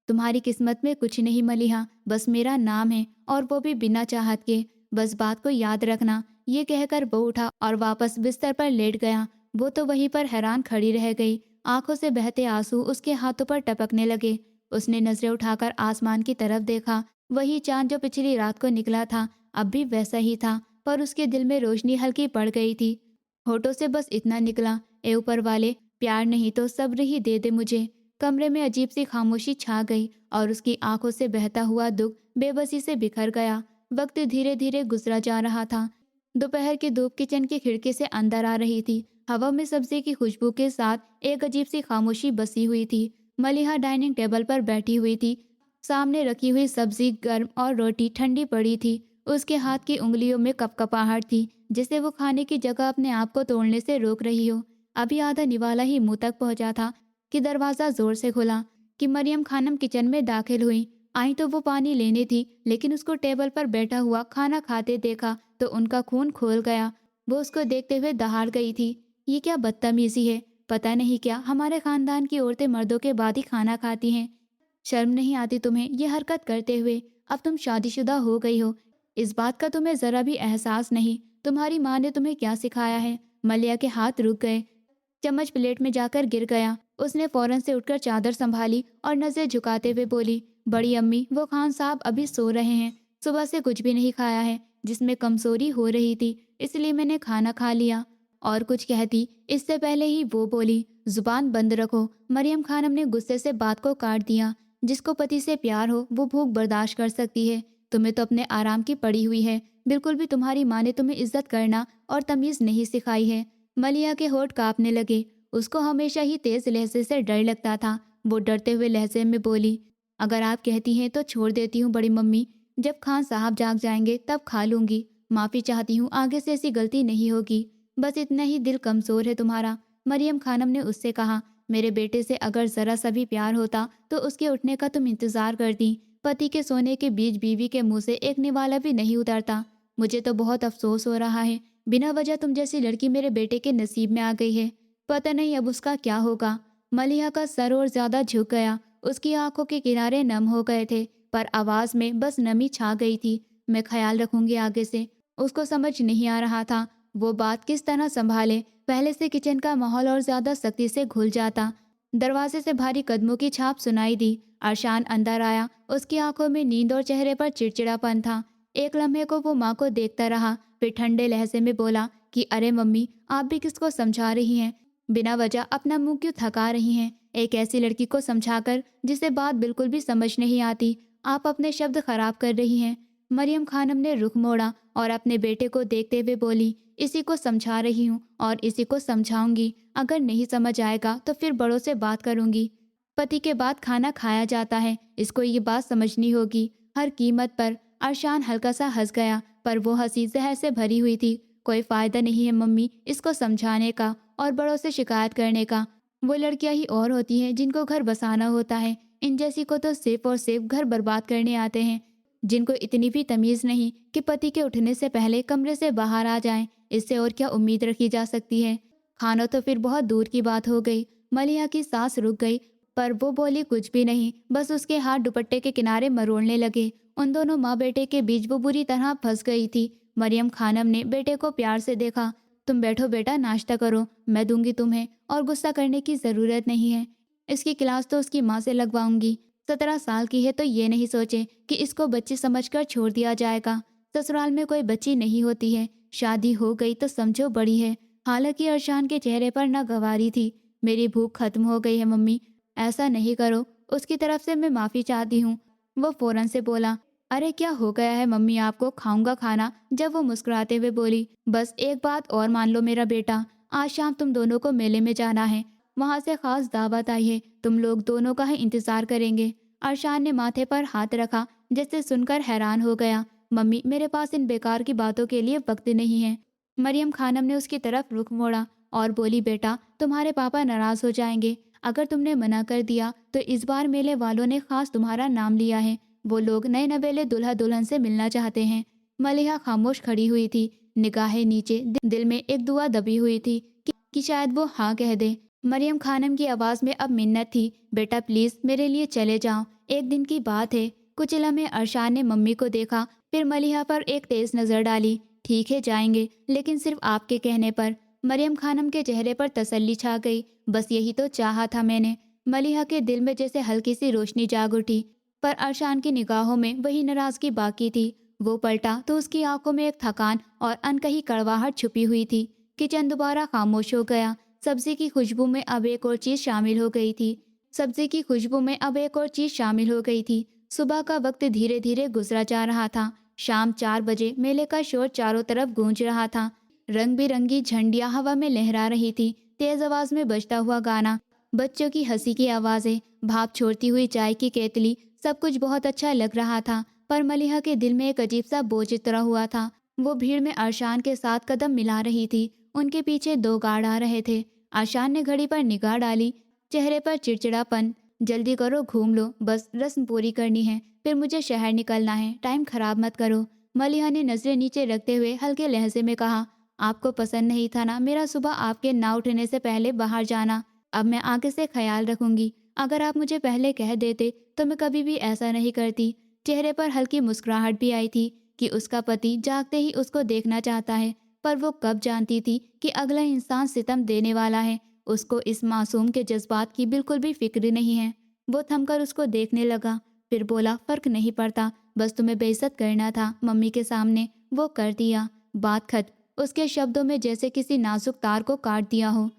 تمہاری قسمت میں کچھ نہیں ملیحہ، بس میرا نام ہے، اور وہ بھی بنا چاہت کے، بس بات کو یاد رکھنا۔ یہ کہہ کر وہ اٹھا اور واپس بستر پر لیٹ گیا۔ وہ تو وہیں پر حیران کھڑی رہ گئی، آنکھوں سے بہتے آنسو اس کے ہاتھوں پر ٹپکنے لگے۔ اس نے نظریں اٹھا کر آسمان کی طرف دیکھا، وہی چاند جو پچھلی رات کو نکلا تھا اب بھی ویسا ہی تھا، پر اس کے دل میں روشنی ہلکی پڑ گئی تھی۔ ہونٹوں سے بس اتنا نکلا، اے اوپر والے، پیار نہیں تو صبر ہی دے دے مجھے۔ کمرے میں عجیب سی خاموشی چھا گئی اور اس کی آنکھوں سے بہتا ہوا دکھ بے بسی سے بکھر گیا۔ وقت دھیرے دھیرے گزرا جا رہا تھا۔ دوپہر کی دھوپ کچن کی کھڑکی سے اندر آ رہی تھی، ہوا میں سبزی کی خوشبو کے ساتھ ایک عجیب سی خاموشی بسی ہوئی تھی۔ ملیحہ ڈائننگ ٹیبل پر بیٹھی ہوئی تھی، سامنے رکھی ہوئی سبزی گرم اور روٹی ٹھنڈی پڑی تھی۔ اس کے ہاتھ کی انگلیوں میں کپ کپاہٹ تھی، جسے وہ کھانے کی جگہ اپنے آپ کو توڑنے سے روک رہی ہو۔ ابھی آدھا نوالا ہی منہ تک پہنچا تھا کہ دروازہ زور سے کھلا، کہ مریم خانم کچن میں داخل ہوئی۔ आई तो वो पानी लेने थी, लेकिन उसको टेबल पर बैठा हुआ खाना खाते देखा तो उनका खून खोल गया। वो उसको देखते हुए दहाड़ गई थी। ये क्या बदतमीजी है, पता नहीं क्या हमारे खानदान की औरतें मर्दों के बाद ही खाना खाती हैं। शर्म नहीं आती तुम्हें ये हरकत करते हुए? अब तुम शादीशुदा हो गई हो, इस बात का तुम्हें जरा भी एहसास नहीं? तुम्हारी माँ ने तुम्हें क्या सिखाया है? मलिया के हाथ रुक गए, चम्मच प्लेट में जाकर गिर गया। उसने फौरन से उठकर चादर संभाली और नजर झुकाते हुए बोली, बड़ी अम्मी, वो खान साहब अभी सो रहे हैं। सुबह से कुछ भी नहीं खाया है, जिसमें कमजोरी हो रही थी, इसलिए मैंने खाना खा लिया। और कुछ कहती इससे पहले ही वो बोली, जुबान बंद रखो। मरियम खानम ने गुस्से से बात को काट दिया। जिसको पति से प्यार हो वो भूख बर्दाश्त कर सकती है, तुम्हें तो अपने आराम की पड़ी हुई है। बिल्कुल भी तुम्हारी माँ ने तुम्हें इज्जत करना और तमीज नहीं सिखाई है। मलिया के होठ कांपने लगे। उसको हमेशा ही तेज लहजे से डर लगता था। वो डरते हुए लहजे में बोली, अगर आप कहती हैं तो छोड़ देती हूँ बड़ी मम्मी, जब खान साहब जाग जाएंगे तब खा लूंगी। माफ़ी चाहती हूँ, आगे से ऐसी गलती नहीं होगी। बस इतना ही दिल कमज़ोर है तुम्हारा। मरियम खानम ने उससे कहा, मेरे बेटे से अगर ज़रा सा भी प्यार होता तो उसके उठने का तुम इंतज़ार करती। पति के सोने के बीच बीवी के मुंह से एक निवाला भी नहीं उतरता। मुझे तो बहुत अफसोस हो रहा है, बिना वजह तुम जैसी लड़की मेरे बेटे के नसीब में आ गई है। पता नहीं अब उसका क्या होगा। मलिहा का सर और ज्यादा झुक गया। उसकी आंखों के किनारे नम हो गए थे, पर आवाज में बस नमी छा गई थी। मैं ख्याल रखूंगी आगे से। उसको समझ नहीं आ रहा था वो बात किस तरह संभाले। पहले से किचन का माहौल और ज्यादा सख्ती से घुल जाता। दरवाजे से भारी कदमों की छाप सुनाई दी। अरशान अंदर आया। उसकी आंखों में नींद और चेहरे पर चिड़चिड़ापन था। एक लम्हे को वो माँ को देखता रहा, फिर ठंडे लहजे में बोला कि अरे मम्मी, आप भी किसको समझा रही हैं? बिना वजह अपना मुंह क्यों थका रही हैं? एक ऐसी लड़की को समझाकर जिसे बात बिल्कुल भी समझ नहीं आती, आप अपने शब्द खराब कर रही हैं। मरियम खानम ने रुख मोड़ा और अपने बेटे को देखते हुए बोली, इसी को समझा रही हूँ और इसी को समझाऊंगी। अगर नहीं समझ आएगा तो फिर बड़ों से बात करूंगी। पति के बाद खाना खाया जाता है, इसको ये बात समझनी होगी हर कीमत पर। अरशान हल्का सा हंस गया, पर वो हंसी जहर से भरी हुई थी। कोई फायदा नहीं है मम्मी इसको समझाने का और बड़ों से शिकायत करने का। वो लड़कियां ही और होती हैं जिनको घर बसाना होता है। इन जैसी को तो सिर्फ और सिर्फ घर बर्बाद करने आते हैं, जिनको इतनी भी तमीज नहीं कि पति के उठने से पहले कमरे से बाहर आ जाएं। इससे और क्या उम्मीद रखी जा सकती है? खाना तो फिर बहुत दूर की बात हो गई। मलिहा की सांस रुक गई, पर वो बोली कुछ भी नहीं। बस उसके हाथ दुपट्टे के किनारे मरोड़ने लगे। उन दोनों माँ बेटे के बीच वो बुरी तरह फंस गई थी। मरियम खानम ने बेटे को प्यार से देखा। तुम बैठो बेटा, नाश्ता करो, मैं दूंगी तुम्हें, और गुस्सा करने की ज़रूरत नहीं है। इसकी क्लास तो उसकी माँ से लगवाऊंगी। 17 साल की है तो ये नहीं सोचे कि इसको बच्ची समझकर छोड़ दिया जाएगा। ससुराल में कोई बच्ची नहीं होती है, शादी हो गई तो समझो बड़ी है। हालांकि अरशान के चेहरे पर नागवारी थी। मेरी भूख खत्म हो गई है मम्मी, ऐसा नहीं करो। उसकी तरफ से मैं माफ़ी चाहती हूँ। वो फौरन से बोला, अरे क्या हो गया है मम्मी आपको, खाऊंगा खाना। जब वो मुस्कुराते हुए बोली, बस एक बात और मान लो मेरा बेटा, आज शाम तुम दोनों को मेले में जाना है। वहाँ से खास दावत आई है, तुम लोग दोनों का ही इंतजार करेंगे। अरशान ने माथे पर हाथ रखा, जिससे सुनकर हैरान हो गया। मम्मी, मेरे पास इन बेकार की बातों के लिए वक्त नहीं है। मरियम खानम ने उसकी तरफ रुख मोड़ा और बोली, बेटा तुम्हारे पापा नाराज हो जाएंगे अगर तुमने मना कर दिया तो। इस बार मेले वालों ने खास तुम्हारा नाम लिया है। वो लोग नए नवेले दुल्हा दुल्हन से मिलना चाहते हैं। मलिहा खामोश खड़ी हुई थी, निगाहें नीचे। दिल में एक दुआ दबी हुई थी कि शायद वो हाँ कह दे। मरियम खानम की आवाज में अब मिन्नत थी, बेटा प्लीज मेरे लिए चले जाओ, एक दिन की बात है। कुछ लम्हे अरशान ने मम्मी को देखा, फिर मलिहा पर एक तेज नजर डाली। ठीक है जाएंगे, लेकिन सिर्फ आपके कहने पर। मरियम खानम के चेहरे पर तसल्ली छा गई। बस यही तो चाहा था मैंने। मलिहा के दिल में जैसे हल्की सी रोशनी जाग उठी, पर अरशान की निगाहों में वही नाराजगी बाकी थी। वो पलटा तो उसकी आंखों में एक थकान और अनकही कड़वाहट छुपी हुई थी। किचन दोबारा खामोश हो गया। सब्जी की खुशबू में अब एक और चीज शामिल हो गई थी। सुबह का वक्त धीरे धीरे गुजरा जा रहा था। शाम 4 बजे मेले का शोर चारों तरफ गूंज रहा था। रंग बिरंगी झंडियां हवा में लहरा रही थी। तेज आवाज में बजता हुआ गाना, बच्चों की हंसी की आवाजें, भाप छोड़ती हुई चाय की केतली, सब कुछ बहुत अच्छा लग रहा था। पर मलिहा के दिल में एक अजीब सा बोझ उतरा हुआ था। वो भीड़ में अरशान के साथ कदम मिला रही थी। उनके पीछे 2 गार्ड आ रहे थे। अरशान ने घड़ी पर निगाह डाली, चेहरे पर चिड़चिड़ापन। जल्दी करो, घूम लो, बस रस्म पूरी करनी है, फिर मुझे शहर निकलना है, टाइम खराब मत करो। मलिहा ने नजरें नीचे रखते हुए हल्के लहजे में कहा, आपको पसंद नहीं था ना मेरा सुबह आपके ना उठने से पहले बाहर जाना। अब मैं आगे से ख्याल रखूंगी। अगर आप मुझे पहले कह देते तो मैं कभी भी ऐसा नहीं करती। चेहरे पर हल्की मुस्कुराहट भी आई थी कि उसका पति जागते ही उसको देखना चाहता है, पर वो कब जानती थी कि अगला इंसान सितम देने वाला है। उसको इस मासूम के जज्बात की बिल्कुल भी फिक्र नहीं है। वो थमकर उसको देखने लगा, फिर बोला, फर्क नहीं पड़ता, बस तुम्हें बेइज्जत करना था मम्मी के सामने, वो कर दिया। बात खत्म। उसके शब्दों में जैसे किसी नाजुक तार को काट दिया हो।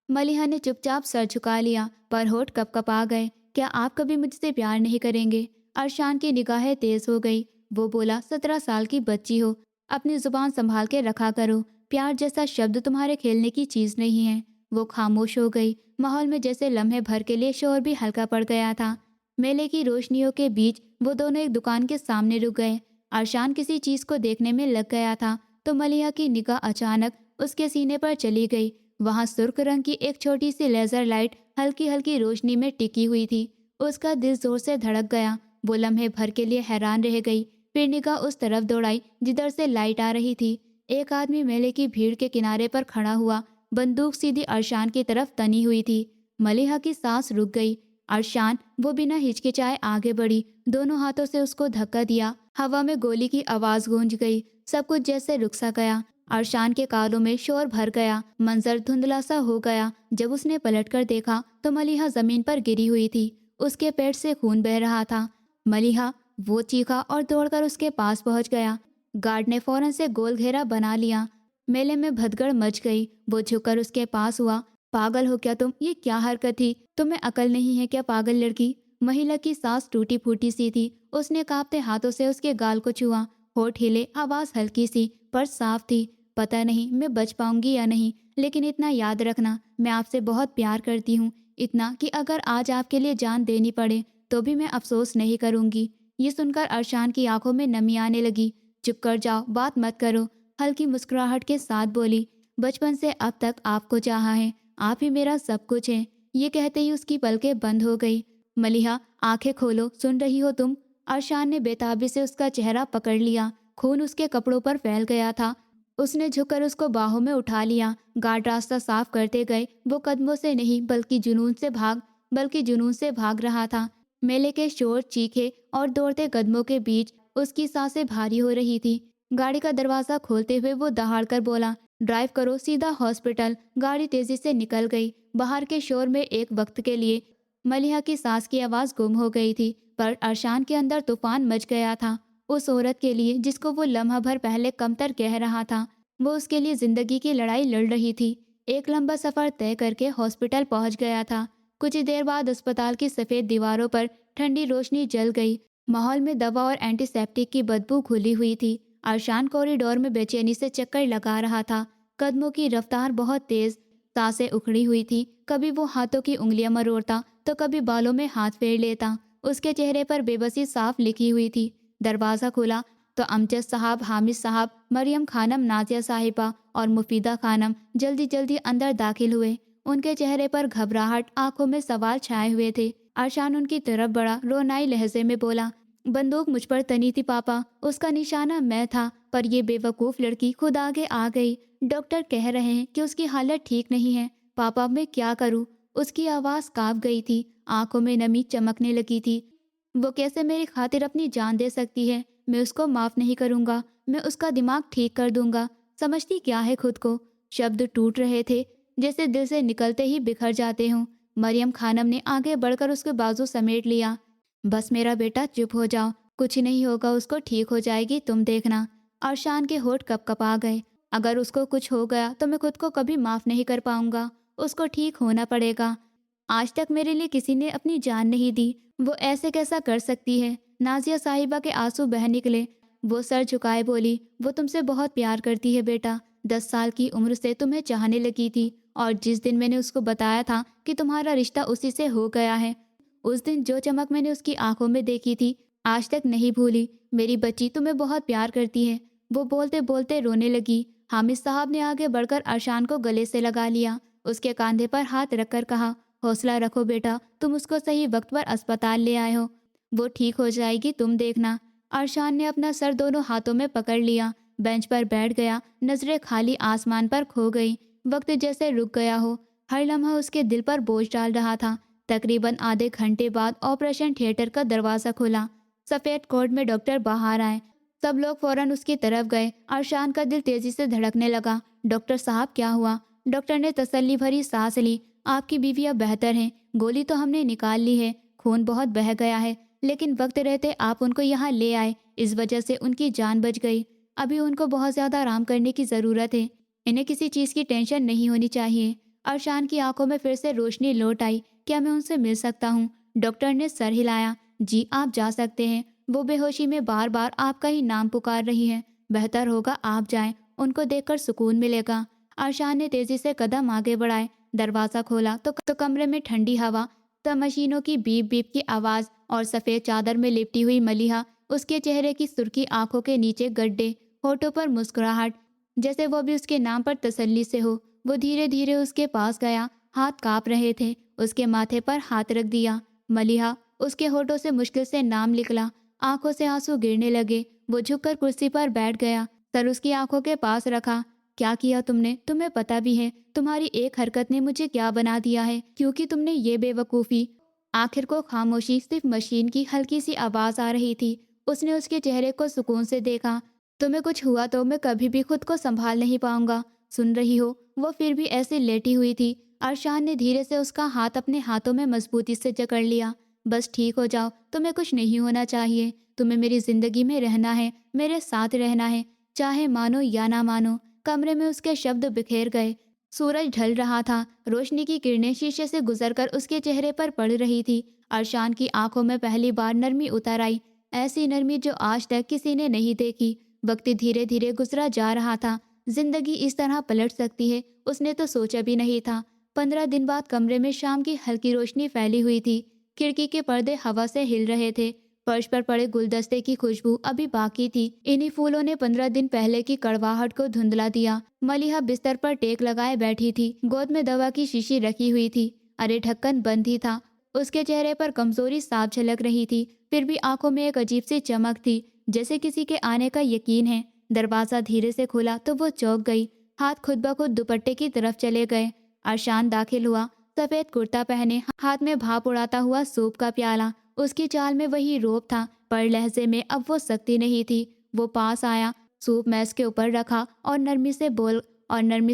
मलिहा ने चुपचाप सर झुका लिया, पर होठ कपकपा गए। क्या आप कभी मुझसे प्यार नहीं करेंगे? अरशान की निगाहें तेज हो गई। वो बोला, 17 साल की बच्ची हो, अपनी जुबान संभाल के रखा करो। प्यार जैसा शब्द तुम्हारे खेलने की चीज नहीं है। वो खामोश हो गई। माहौल में जैसे लम्हे भर के लिए शोर भी हल्का पड़ गया था। मेले की रोशनियों के बीच वो दोनों एक दुकान के सामने रुक गए। अरशान किसी चीज को देखने में लग गया था तो मलिहा की निगाह अचानक उसके सीने पर चली गई। वहां सुर्ख रंग की एक छोटी सी लेजर लाइट हल्की हल्की रोशनी में टिकी हुई थी। उसका दिल जोर से धड़क गया। वो लम्हे भर के लिए हैरान रह गई, फिर निगाह उस तरफ दौड़ाई जिधर से लाइट आ रही थी। एक आदमी मेले की भीड़ के किनारे पर खड़ा हुआ, बंदूक सीधी अरशान की तरफ तनी हुई थी। मलिहा की सांस रुक गई। अरशान, वो बिना हिचकिचाए आगे बढ़ी, दोनों हाथों से उसको धक्का दिया। हवा में गोली की आवाज गूंज गई। सब कुछ जैसे रुक सा गया। अरशान के कानों में शोर भर गया। मंजर धुंधला सा हो गया। जब उसने पलटकर देखा तो मलिहा जमीन पर गिरी हुई थी। उसके पेट से खून बह रहा था। मलिहा, वो चीखा और दौड़कर उसके पास पहुंच गया। गार्ड ने फौरन से गोल घेरा बना लिया। मेले में भगदड़ मच गई। वो झुककर उसके पास हुआ। पागल हो क्या तुम? ये क्या हरकत थी? तुम्हें अकल नहीं है क्या पागल लड़की? महिला की सांस टूटी फूटी सी थी। उसने कांपते हाथों से उसके गाल को छुआ। होठ हिले, आवाज हल्की सी पर साफ थी। पता नहीं मैं बच पाऊंगी या नहीं, लेकिन इतना याद रखना, मैं आपसे बहुत प्यार करती हूँ। इतना कि अगर आज आपके लिए जान देनी पड़े तो भी मैं अफसोस नहीं करूंगी। ये सुनकर अरशान की आंखों में नमी आने लगी। चुप कर जाओ, बात मत करो, हल्की मुस्कुराहट के साथ बोली। बचपन से अब तक आपको चाहा है, आप ही मेरा सब कुछ है। ये कहते ही उसकी पलकें बंद हो गई। मलिहा, आंखें खोलो, सुन रही हो तुम? अरशान ने बेताबी से उसका चेहरा पकड़ लिया। खून उसके कपड़ों पर फैल गया था। उसने झुककर उसको बाहों में उठा लिया। गार्ड रास्ता साफ करते गए। वो कदमों से नहीं बल्कि जुनून से भाग रहा था। मेले के शोर, चीखे और दौड़ते कदमों के बीच उसकी सांसें भारी हो रही थी। गाड़ी का दरवाजा खोलते हुए वो दहाड़कर बोला, ड्राइव करो सीधा हॉस्पिटल। गाड़ी तेजी से निकल गई। बाहर के शोर में एक वक्त के लिए मलिहा की सांस की आवाज गुम हो गई थी, पर अरशान के अंदर तूफान मच गया था। उस औरत के लिए जिसको वो लम्हा भर पहले कमतर कह रहा था, वो उसके लिए जिंदगी की लड़ाई लड़ रही थी। एक लंबा सफर तय करके हॉस्पिटल पहुंच गया था। कुछ ही देर बाद अस्पताल की सफेद दीवारों पर ठंडी रोशनी जल गई। माहौल में दवा और एंटीसेप्टिक की बदबू घुली हुई थी। अरशान कॉरिडोर में बेचैनी से चक्कर लगा रहा था। कदमों की रफ्तार बहुत तेज, सांसें उखड़ी हुई थी। कभी वो हाथों की उंगलियां मरोड़ता तो कभी बालों में हाथ फेर लेता। उसके चेहरे पर बेबसी साफ लिखी हुई थी। दरवाज़ा खुला तो अमजद साहब, हामिद साहब, मरियम खानम, नाजिया साहिबा और मुफीदा खानम जल्दी जल्दी अंदर दाखिल हुए। उनके चेहरे पर घबराहट, आंखों में सवाल छाए हुए थे। अरशान उनकी तरफ बढ़ा, रोनाई लहजे में बोला, बंदूक मुझ पर तनी थी पापा, उसका निशाना मैं था, पर ये बेवकूफ़ लड़की खुद आगे आ गई। डॉक्टर कह रहे हैं कि उसकी हालत ठीक नहीं है। पापा, मैं क्या करूं? उसकी आवाज़ कांप गई थी। आंखों में नमी चमकने लगी थी। वो कैसे मेरी खातिर अपनी जान दे सकती है? मैं उसको माफ़ नहीं करूंगा। मैं उसका दिमाग ठीक कर दूंगा। समझती क्या है खुद को? शब्द टूट रहे थे, जैसे दिल से निकलते ही बिखर जाते हों। मरियम खानम ने आगे बढ़कर उसके बाजू समेट लिया। बस मेरा बेटा, चुप हो जाओ, कुछ नहीं होगा, उसको ठीक हो जाएगी, तुम देखना। अरशान के होठ कपकपा गए। अगर उसको कुछ हो गया तो मैं खुद को कभी माफ़ नहीं कर पाऊंगा। उसको ठीक होना पड़ेगा। आज तक मेरे लिए किसी ने अपनी जान नहीं दी, वो ऐसे कैसा कर सकती है? नाजिया साहिबा के आंसू बह निकले। वो सर झुकाए बोली, वो तुमसे बहुत प्यार करती है बेटा। 10 साल की उम्र से तुम्हें चाहने लगी थी, और जिस दिन मैंने उसको बताया था कि तुम्हारा रिश्ता उसी से हो गया है, उस दिन जो चमक मैंने उसकी आंखों में देखी थी, आज तक नहीं भूली। मेरी बच्ची तुम्हें बहुत प्यार करती है। वो बोलते बोलते रोने लगी। हामिद साहब ने आगे बढ़कर अरशान को गले से लगा लिया। उसके कंधे पर हाथ रखकर कहा, हौसला रखो बेटा, तुम उसको सही वक्त पर अस्पताल ले आए हो, वो ठीक हो जाएगी, तुम देखना। अरशान ने अपना सर दोनों हाथों में पकड़ लिया, बेंच पर बैठ गया, नजरें खाली आसमान पर खो गई। वक्त जैसे रुक गया हो, हर लम्हा उसके दिल पर बोझ डाल रहा था। तकरीबन आधे घंटे बाद ऑपरेशन थिएटर का दरवाज़ा खुला। सफ़ेद कोट में डॉक्टर बाहर आए। सब लोग फौरन उसकी तरफ गए। अरशान का दिल तेजी से धड़कने लगा। डॉक्टर साहब, क्या हुआ? डॉक्टर ने तसल्ली भरी सांस ली। आपकी बीवी अब बेहतर हैं, गोली तो हमने निकाल ली है, खून बहुत बह गया है, लेकिन वक्त रहते आप उनको यहाँ ले आए, इस वजह से उनकी जान बच गई। अभी उनको बहुत ज़्यादा आराम करने की ज़रूरत है, इन्हें किसी चीज़ की टेंशन नहीं होनी चाहिए। अरशान की आंखों में फिर से रोशनी लौट आई। क्या मैं उनसे मिल सकता हूँ? डॉक्टर ने सर हिलाया। जी, आप जा सकते हैं। वो बेहोशी में बार बार आपका ही नाम पुकार रही है। बेहतर होगा आप जाएं, उनको देखकर सुकून मिलेगा। अरशान ने तेजी से कदम आगे बढ़ाए। दरवाज़ा खोला तो कमरे में ठंडी हवा, तब मशीनों की बीप बीप की आवाज़ और सफ़ेद चादर में लिपटी हुई मलिहा, उसके चेहरे की सुर्खी, आंखों के नीचे गड्ढे, होठों पर मुस्कुराहट, जैसे वो भी उसके नाम पर तसल्ली से हो। वो धीरे धीरे उसके पास गया, हाथ काँप रहे थे, उसके माथे पर हाथ रख दिया। मलिहा, उसके होठों से मुश्किल से नाम निकला, आंखों से आंसू गिरने लगे। वो झुककर कुर्सी पर बैठ गया, सर उसकी आंखों के पास रखा। क्या किया तुमने? तुम्हें पता भी है तुम्हारी एक हरकत ने मुझे क्या बना दिया है, क्योंकि तुमने ये बेवकूफ़ी। आखिर को खामोशी, सिर्फ मशीन की हल्की सी आवाज़ आ रही थी। उसने उसके चेहरे को सुकून से देखा। तुम्हें कुछ हुआ तो मैं कभी भी खुद को संभाल नहीं पाऊंगा, सुन रही हो? वो फिर भी ऐसे लेटी हुई थी। अरशान ने धीरे से उसका हाथ अपने हाथों में मजबूती से जकड़ लिया। बस ठीक हो जाओ, तुम्हें कुछ नहीं होना चाहिए, तुम्हें मेरी ज़िंदगी में रहना है, मेरे साथ रहना है, चाहे मानो या ना मानो। कमरे में उसके शब्द बिखेर गए। सूरज ढल रहा था, रोशनी की किरणें शीशे से गुजरकर उसके चेहरे पर पड़ रही थी। अरशान की आंखों में पहली बार नरमी उतर आई, ऐसी नरमी जो आज तक किसी ने नहीं देखी। वक्त धीरे धीरे गुजरा जा रहा था। जिंदगी इस तरह पलट सकती है, उसने तो सोचा भी नहीं था। 15 दिन बाद कमरे में शाम की हल्की रोशनी फैली हुई थी। खिड़की के पर्दे हवा से हिल रहे थे। फर्श पर पड़े गुलदस्ते की खुशबू अभी बाकी थी। इन्हीं फूलों ने 15 दिन पहले की कड़वाहट को धुंधला दिया। मलिहा बिस्तर पर टेक लगाए बैठी थी, गोद में दवा की शीशी रखी हुई थी। अरे ढक्कन बंद ही था। उसके चेहरे पर कमजोरी साफ झलक रही थी, फिर भी आंखों में एक अजीब सी चमक थी, जैसे किसी के आने का यकीन है। दरवाजा धीरे से खुला तो वो चौंक गई। हाथ खुद ब खुद दुपट्टे की तरफ चले गए। अरशान दाखिल हुआ, सफेद कुर्ता पहने, हाथ में भाप उड़ाता हुआ सूप का प्याला। उसकी चाल में वही रोब था, पर लहजे में अब वो सख्ती नहीं थी। वो पास आया, सूप मैस के ऊपर रखा और नरमी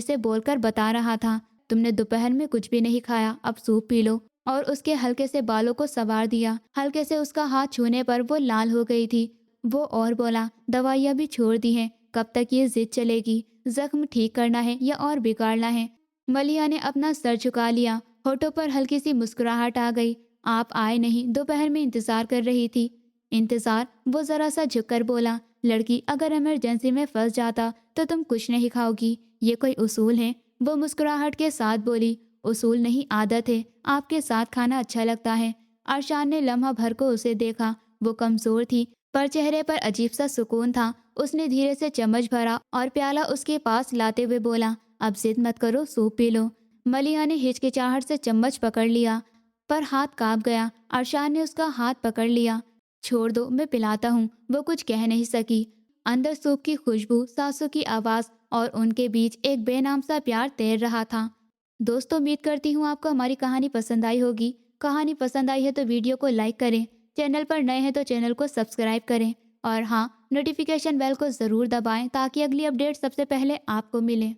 से बोलकर बता रहा था, तुमने दोपहर में कुछ भी नहीं खाया, अब सूप पी लो। और उसके हल्के से बालों को संवार दिया। हल्के से उसका हाथ छूने पर वो लाल हो गई थी। वो और बोला, दवाइयाँ भी छोड़ दी हैं, कब तक ये जिद चलेगी? जख्म ठीक करना है या और बिगाड़ना है? मलिया ने अपना सर झुका लिया, होठों पर हल्की सी मुस्कुराहट आ गई। आप आए नहीं, दोपहर में इंतजार कर रही थी। इंतजार? वो जरा सा झुककर बोला, लड़की, अगर इमरजेंसी में फंस जाता तो तुम कुछ नहीं खाओगी, ये कोई उसूल है? वो मुस्कुराहट के साथ बोली, उसूल नहीं, आदत है, आपके साथ खाना अच्छा लगता है। अरशान ने लम्हा भर को उसे देखा। वो कमजोर थी, पर चेहरे पर अजीब सा सुकून था। उसने धीरे से चम्मच भरा और प्याला उसके पास लाते हुए बोला, अब जिद मत करो, सूप पी लो। मलिया ने हिचकिचाहट से चम्मच पकड़ लिया, पर हाथ कांप गया। अरशान ने उसका हाथ पकड़ लिया। छोड़ दो, मैं पिलाता हूँ। वो कुछ कह नहीं सकी। अंदर सूप की खुशबू, सासों की आवाज़ और उनके बीच एक बेनाम सा प्यार तैर रहा था। दोस्तों, उम्मीद करती हूँ आपको हमारी कहानी पसंद आई होगी। कहानी पसंद आई है तो वीडियो को लाइक करें, चैनल पर नए हैं तो चैनल को सब्सक्राइब करें और हाँ, नोटिफिकेशन बेल को ज़रूर दबाएं ताकि अगली अपडेट सबसे पहले आपको मिले।